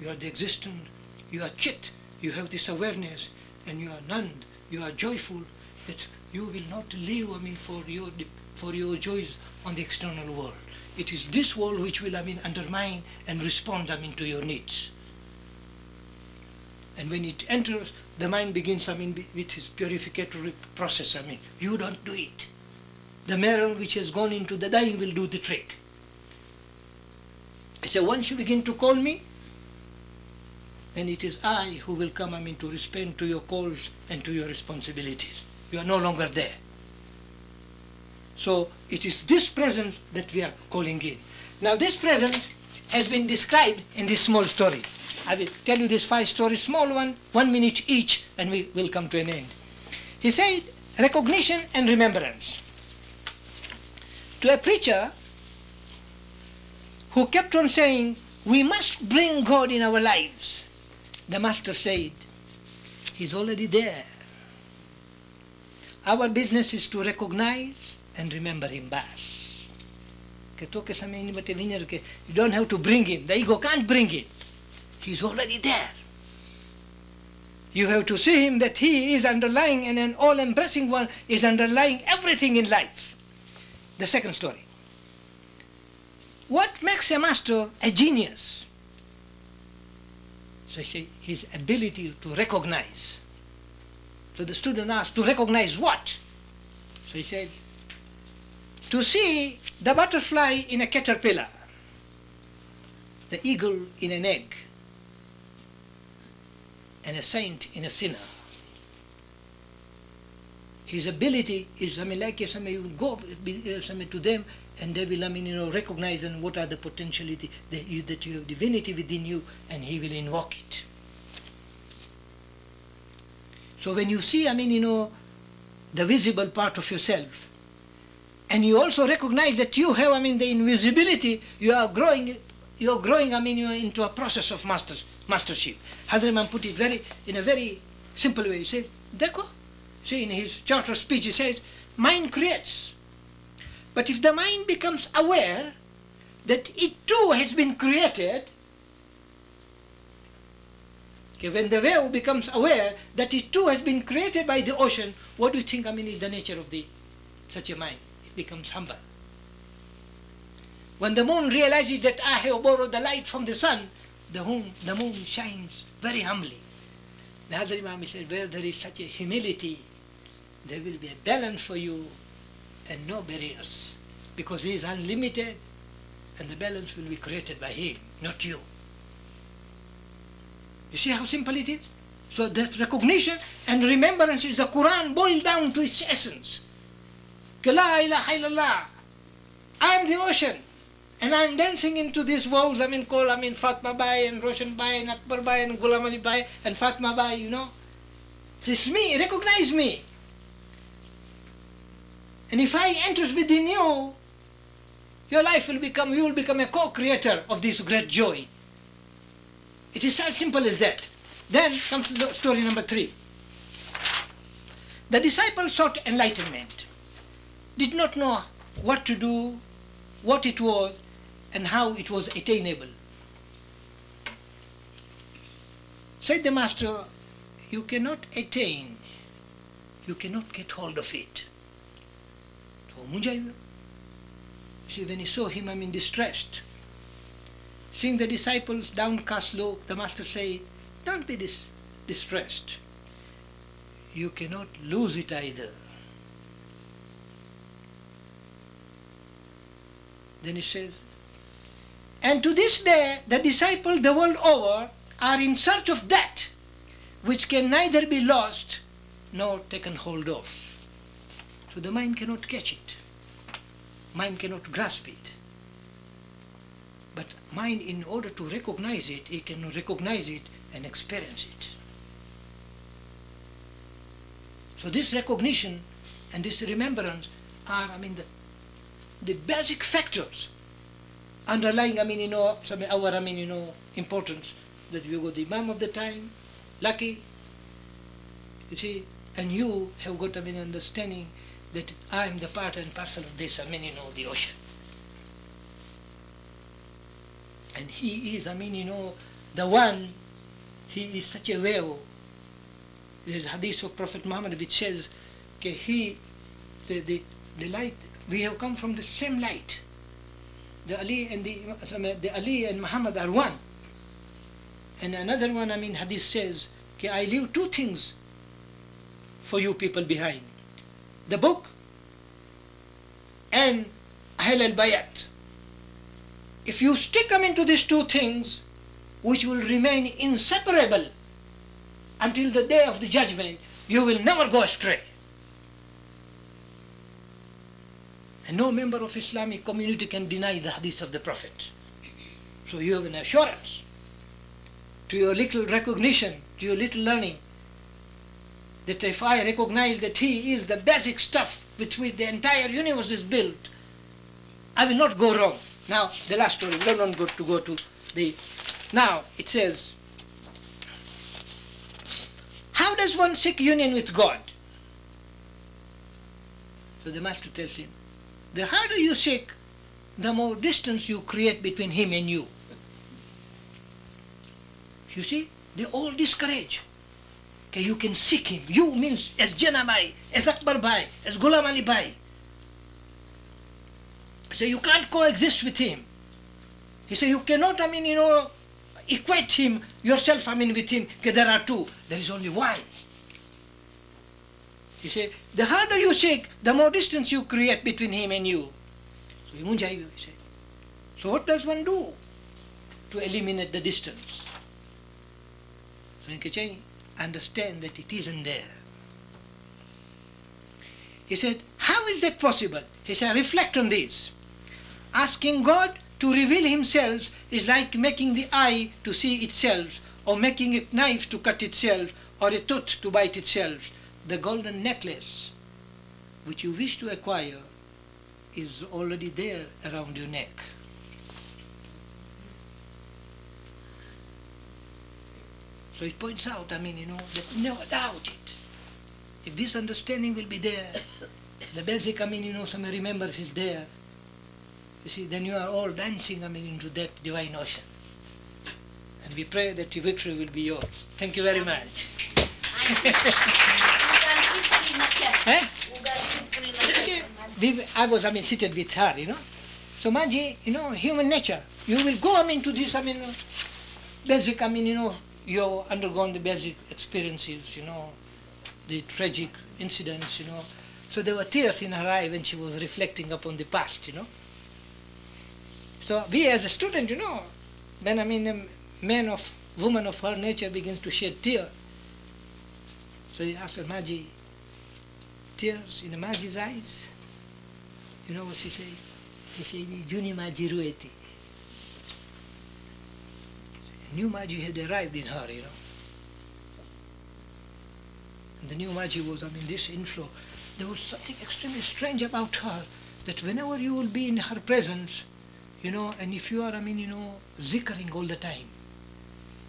you are the existent, you are Chit, you have this awareness, and you are Nand, you are joyful, that you will not live, for your joys on the external world. It is this world which will, undermine and respond, to your needs. And when it enters, the mind begins, with its purificatory process, you don't do it. The marrow which has gone into the dying will do the trick. I say, once you begin to call me, then it is I who will come, to respond to your calls and to your responsibilities. You are no longer there. So it is this presence that we are calling in. Now this presence has been described in this small story. I will tell you these 5 stories, small one, 1 minute each, and we will come to an end. He said, recognition and remembrance. To a preacher, who kept on saying, we must bring God in our lives. The Master said, He's already there. Our business is to recognize and remember Him bas. You don't have to bring Him. The ego can't bring Him. He's already there. You have to see Him that He is underlying, and an all-embracing one is underlying everything in life. The second story. What makes a master a genius? So I say, his ability to recognize. So the student asked, to recognize what? So he said, to see the butterfly in a caterpillar, the eagle in an egg, and a saint in a sinner. His ability is, like you go to them, and they will, recognize and what are the potentiality that you have divinity within you, and he will invoke it. So when you see, the visible part of yourself, and you also recognize that you have, the invisibility, you are growing, into a process of mastership. Hazrat Imam put it in a very simple way. He said, Dekho, see, in his charter speech, he says, mind creates. But if the mind becomes aware that it too has been created, okay, when the wave becomes aware that it too has been created by the ocean, what do you think, is the nature of such a mind? It becomes humble. When the moon realizes that I have borrowed the light from the sun, the moon shines very humbly. The Hazrat Imam said, where there is such a humility, there will be a balance for you and no barriers, because He is unlimited and the balance will be created by Him, not you. You see how simple it is? So that recognition and remembrance is the Quran boiled down to its essence. La ilaha illallah. I am the ocean, and I am dancing into these walls. Called Fatma Bai and Roshan Bai and Akbar Bai and Ghulam Ali Bai and Fatma Bai. So it's me. Recognize me. And if I enters within you, your life will become. You will become a co-creator of this great joy. It is as simple as that. Then comes story number 3. The disciples sought enlightenment, did not know what to do, what it was, and how it was attainable. Said the Master, you cannot attain, you cannot get hold of it. See, when he saw him, distressed, seeing the disciples downcast look, the Master said, don't be distressed. You cannot lose it either. Then he says, and to this day, the disciples the world over are in search of that which can neither be lost nor taken hold of. So the mind cannot catch it. Mind cannot grasp it. But mind, in order to recognize it, it can recognize it and experience it. So this recognition and this remembrance are, the basic factors underlying, our, importance, that we got the Imam of the time, lucky, you see, and you have got, understanding that I am the part and parcel of this, the ocean. And he is, the one, he is such a wave. There is a hadith of Prophet Muhammad which says, the light, we have come from the same light. The Ali and Muhammad are one. And another one, hadith says, I leave 2 things for you people behind. The book and Ahl al-Bayat. If you stick them into these 2 things, which will remain inseparable until the day of the judgment, you will never go astray. And no member of Islamic community can deny the hadith of the Prophet. So you have an assurance to your little recognition, to your little learning, that if I recognize that He is the basic stuff with which the entire universe is built, I will not go wrong. Now, the last story, we don't want to go to the... Now, it says, how does one seek union with God? So the master tells him, the harder you seek, the more distance you create between him and you. You see, they all discourage. Okay, you can seek him. You means as Jana Bhai, as Akbar Bhai, as Ghulam Ali Bhai. So you can't coexist with him. He said you cannot, equate him, yourself, with him, because there are two. There is only one. He said, the harder you seek, the more distance you create between him and you. So he said, so what does one do to eliminate the distance? So he said, understand that it isn't there. He said, how is that possible? He said, reflect on this. Asking God to reveal himself is like making the eye to see itself, or making a knife to cut itself, or a tooth to bite itself. The golden necklace which you wish to acquire is already there around your neck. So it points out, that never doubt it. If this understanding will be there, the basic, some remembers is there, you see, then you are all dancing, into that divine ocean. And we pray that your victory will be yours. Thank you very much. I was, seated with her, So, Maji, human nature, you will go, to this, basic, you undergone the basic experiences, the tragic incidents, So there were tears in her eye when she was reflecting upon the past, So we as a student, when a woman of her nature begins to shed tears. So he asked her, Maji, tears in Maji's eyes? You know what she said? She said, Juni Maji rueti. New Maji had arrived in her, And the new Maji was, this inflow. There was something extremely strange about her, that whenever you will be in her presence, and if you are, zikring all the time,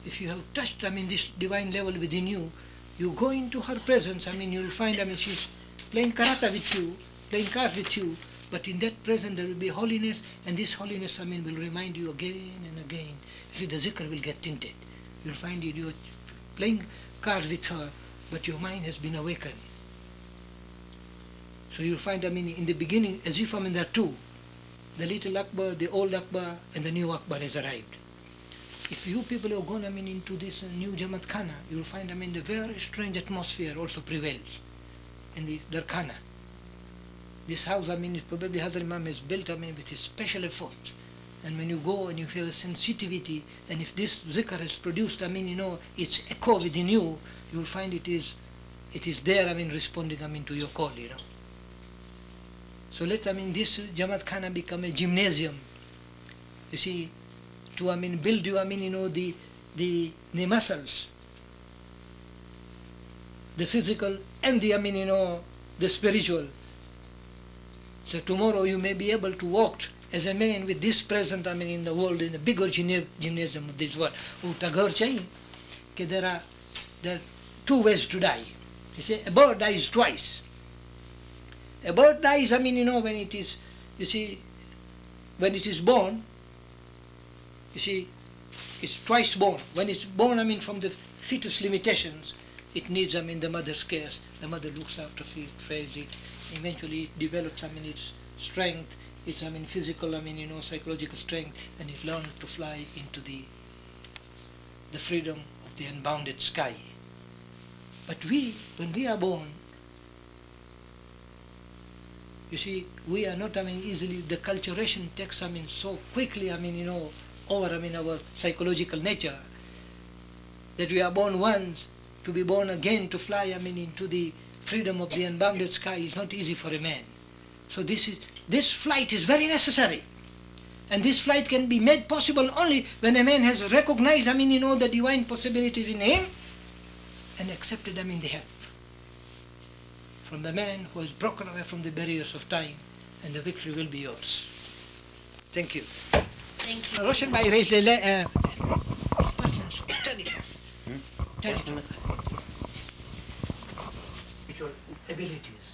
if you have touched, this divine level within you, you go into her presence, you'll find, she's playing karata with you, playing cards with you, but in that presence there will be holiness, and this holiness, will remind you again and again. You see, the zikr will get tinted. You'll find you're playing cards with her, but your mind has been awakened. So you'll find, in the beginning, as if, there are two. The little Akbar, the old Akbar, and the new Akbar has arrived. If you people have gone, into this new Jamaat Khana, you will find, the very strange atmosphere also prevails in the Darkhana. This house, probably Hazrat Imam has built, with his special effort. And when you go and you have a sensitivity, and if this zikr has produced, its echo within you, you will find it is there, responding, to your call, So let, this Jamaat Khana become a gymnasium. You see, to, build you, the muscles, the physical and the, the spiritual. So tomorrow you may be able to walk as a man with this present, in the world, in the bigger gymnasium of this world. Tagore saying, there are two ways to die. He said, a bird dies twice. A bird dies, when it is, you see, when it is born, you see, it's twice born. When it's born, from the fetus limitations, it needs, the mother's care. The mother looks after it, trains it. Eventually it develops, its strength, its, physical, psychological strength, and it learns to fly into the freedom of the unbounded sky. But when we are born, you see, we are not, easily, the culturation takes, so quickly, over, our psychological nature, that we are born once, to be born again, to fly, into the freedom of the unbounded sky is not easy for a man. So this flight is very necessary. And this flight can be made possible only when a man has recognized, the divine possibilities in him, and accepted, the help from the man who has broken away from the barriers of time, and the victory will be yours. Thank you. Thank you. Roshan Bhai raised a turn it off. Turn it off. Spiritual abilities.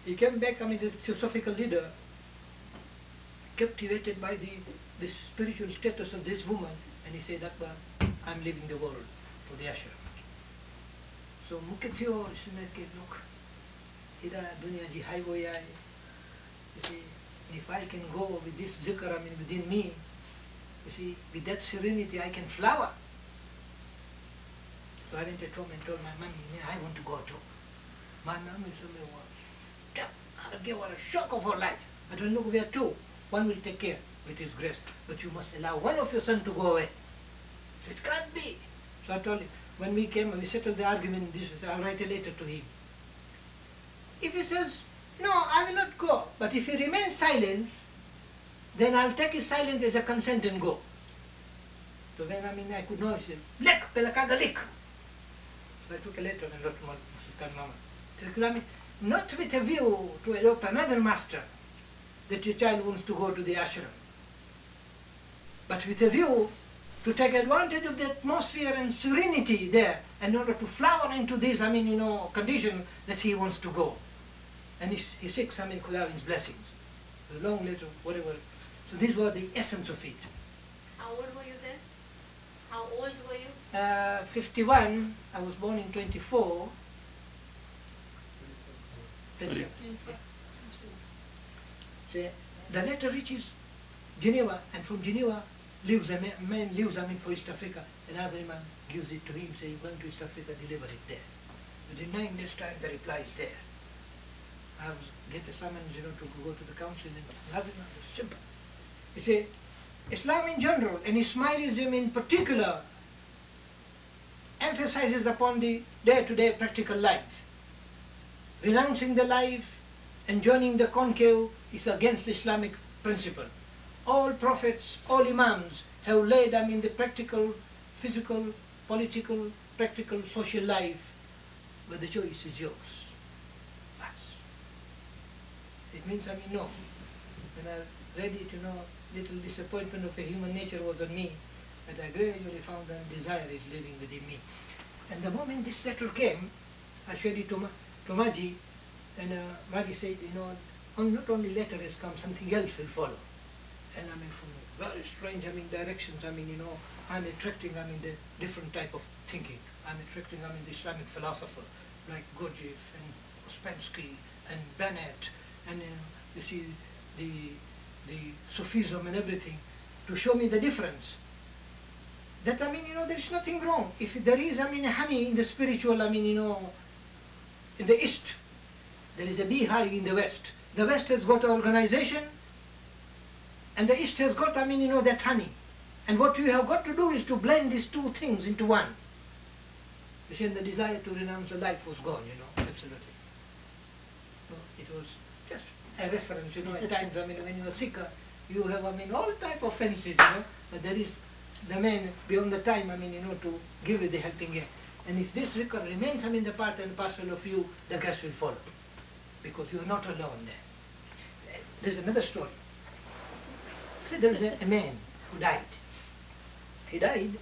He came back, the theosophical leader, captivated by the spiritual status of this woman, and he said, Akbar, I'm leaving the world for the ashram. So Mukityo Sunake, look, Ida Dunya Ji Haivoyai, you see, if I can go with this zikr, within me, you see, with that serenity I can flower. So I went at home and told my mommy, I want to go too. My mommy gave her a shock of her life. I don't look, we are two. One will take care with his grace, but you must allow one of your sons to go away. So it can't be. So I told him, when we came and we settled the argument, I'll write a letter to him. If he says, no, I will not go, but if he remains silent, then I'll take his silence as a consent and go. So then, I could know, he said, lek, pelakaga lik. So I took a letter and wrote to Sultan Mama. Not with a view to adopt another master, that your child wants to go to the ashram, but with a view to take advantage of the atmosphere and serenity there in order to flower into this, condition that he wants to go. And he seeks, Khudavin's blessings. A long letter, whatever. So these were the essence of it. How old were you then? How old were you? 51. I was born in 24. That's it. So the letter reaches Geneva, and from Geneva leaves a man leaves for East Africa. Another man gives it to him, saying, going to East Africa, deliver it there. Within 9 days' time, the reply is there. I get a summons, to go to the council, and another man was simple. You see, Islam in general, and Ismailism in particular, emphasizes upon the day-to-day practical life. Renouncing the life and joining the concave is against Islamic principle. All prophets, all imams have laid the practical, physical, political, practical, social life, but the choice is yours. That's. It means, no. When I read it, little disappointment of a human nature was on me, but I gradually found that desire is living within me. And the moment this letter came, I showed it to Maji, and Maji said, not only letter has come, something else will follow. And from very strange, directions, I'm attracting, the different type of thinking. I'm attracting, the Islamic philosopher, like Gurdjieff and Ouspensky and Bennett, and you see, the Sufism and everything, to show me the difference. That, there is nothing wrong. If there is, honey in the spiritual, in the East, there is a beehive in the West. The West has got an organization, and the East has got, that honey. And what you have got to do is to blend these two things into one. You see, and the desire to renounce the life was gone, absolutely. So it was just a reference, at times, when you are sick, you have, all type of fences, but there is the man beyond the time, to give you the helping hand. And if this record remains, the part and parcel of you, the grace will follow. Because you are not alone there. There's another story. See, there is a man who died. He died,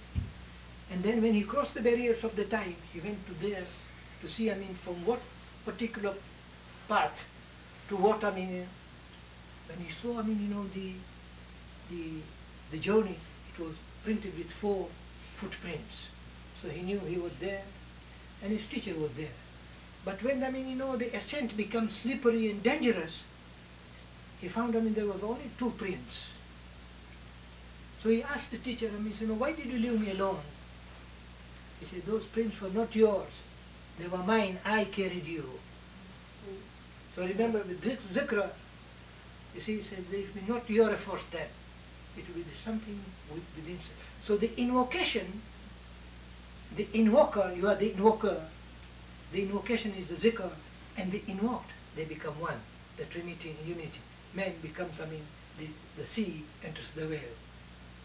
and then when he crossed the barriers of the time, he went to there to see, from what particular path to what, when he saw, the journey, it was printed with 4 footprints. So he knew he was there, and his teacher was there. But when, the ascent becomes slippery and dangerous, he found, there was only 2 prints. So he asked the teacher, why did you leave me alone? He said, those prints were not yours. They were mine. I carried you. So remember, with zikr, you see, he says, if not your efforts then, it will be something within. So the invocation, the invoker, you are the invoker. The invocation is the zikr, and the invoked, they become one. The Trinity in unity. Man becomes, the sea enters the whale,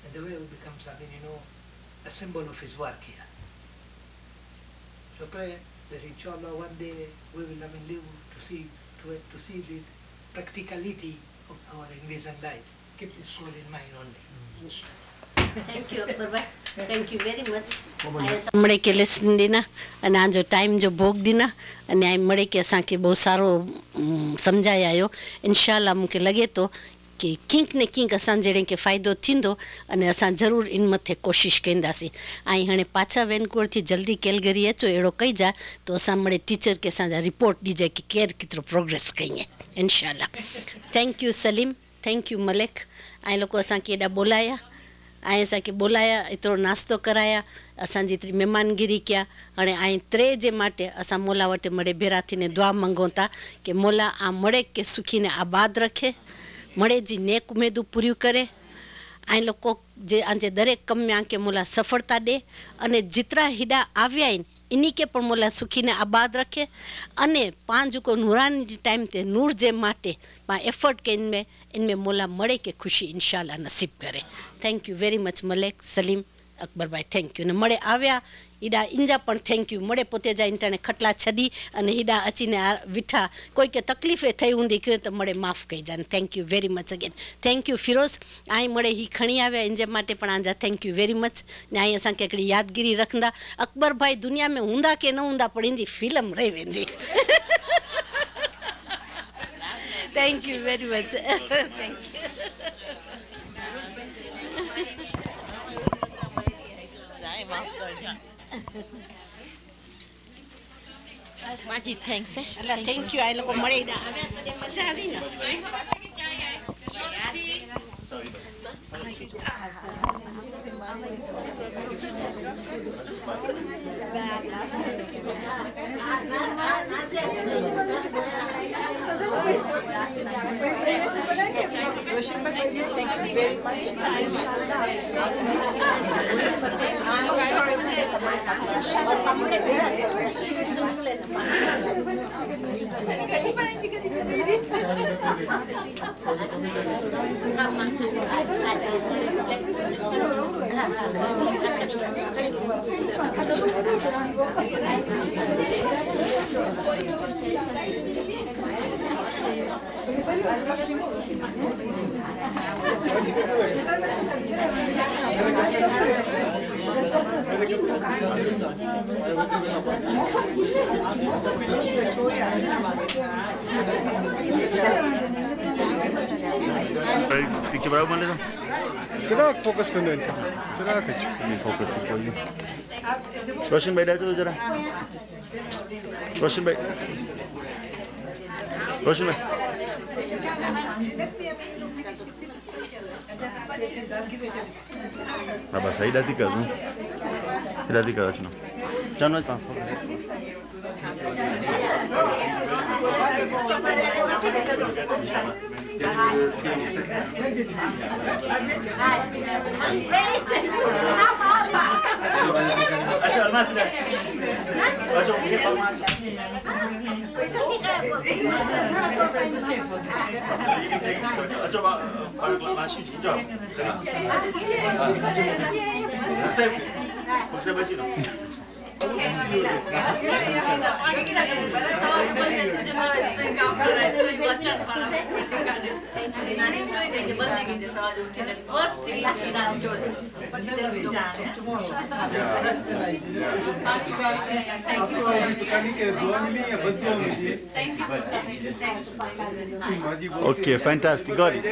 and the whale becomes, a symbol of his work here. So pray that inshallah one day we will, live to see the practicality of our English and life. Keep this soul in mind only. Thank you, Akbar bhai. Thank you very much. मड़े के lesson दीना अने आ जो time जो भोग दीना अने आई मड़े के असा के बहुत सारो समझाया आयो इंशाल्लाह मुके लगे तो कि किंक ने किंक असां जड़े के फ़ायदो थींदो अने असां ज़रूर इन मथे कोशिश कंदासीं आई हाणे पाछा वैनकूवर थी जल्दी कैलगरी अचो एड़ो कई जा तो असां मड़े टीचर के असां रिपोर्ट दीजे कि केर कितरो प्रोग्रेस कई है इंशाल्लाह thank you Salim thank you Malik आई लोग असां के एडा बोलाया आई असां के बोलाया एतरो नास्तो कराया असां जी एतरी मेहमानगिरी किया हाणे आई त्रे जे माटे असां मोला वटे मड़े भेरा थीने दुआ मंगो था कि मोला आ मड़े के सुखी ने आबाद रखे मड़े जी नेक उम्मीदूं पूरी करे ऐं लोको जे आंजे दरेक कम में आंके मोला सफलता दे अने जितरा हिडा आव्या आहिनि इन्हीं के पण मोला सुखी ने आबाद रखे अने पांच को नूरानी टाइम ते नूर जे माटे पा एफर्ट के इनमें मोला मड़े के खुशी इंशाल्लाह नसीब करे thank you very much Malik Salim Akbar भाई थैंक यू ने मड़े आव्या ईडा इंजा पण थैंक यू मड़े पोते जा इंटरने खटला छदी अने ईडा अचीने विठा कोई के तकलीफे थई हुंदी के तो मड़े माफ कई जान thank you very much again thank you Firoz आई मड़े ही खणी आव्या इंजे माटे पण आंजा थैंक यू वेरी मच ने आई असां के एकड़ी यादगिरी रखंदा अकबर भाई दुनिया में हुंदा के न हुंदा पण इंजी फिल्म रही वेंदी thank you very much thank you Marty, thanks. Allah, thank you. I look at Marina. मजा आ रही ना Picture berapa mana tu? Coba fokus ke ni. Coba ke. Ini fokus sekali. Roshan baik dah tu jara. Roshan baik. Roshan baik. Apa saya dah tiga tu? Dah tiga dah cina. Jangan lupa. अच्छा अलमास ले अच्छा ये अलमास अच्छा माशी जो मुझसे बची ना Okay, fantastic. Got it.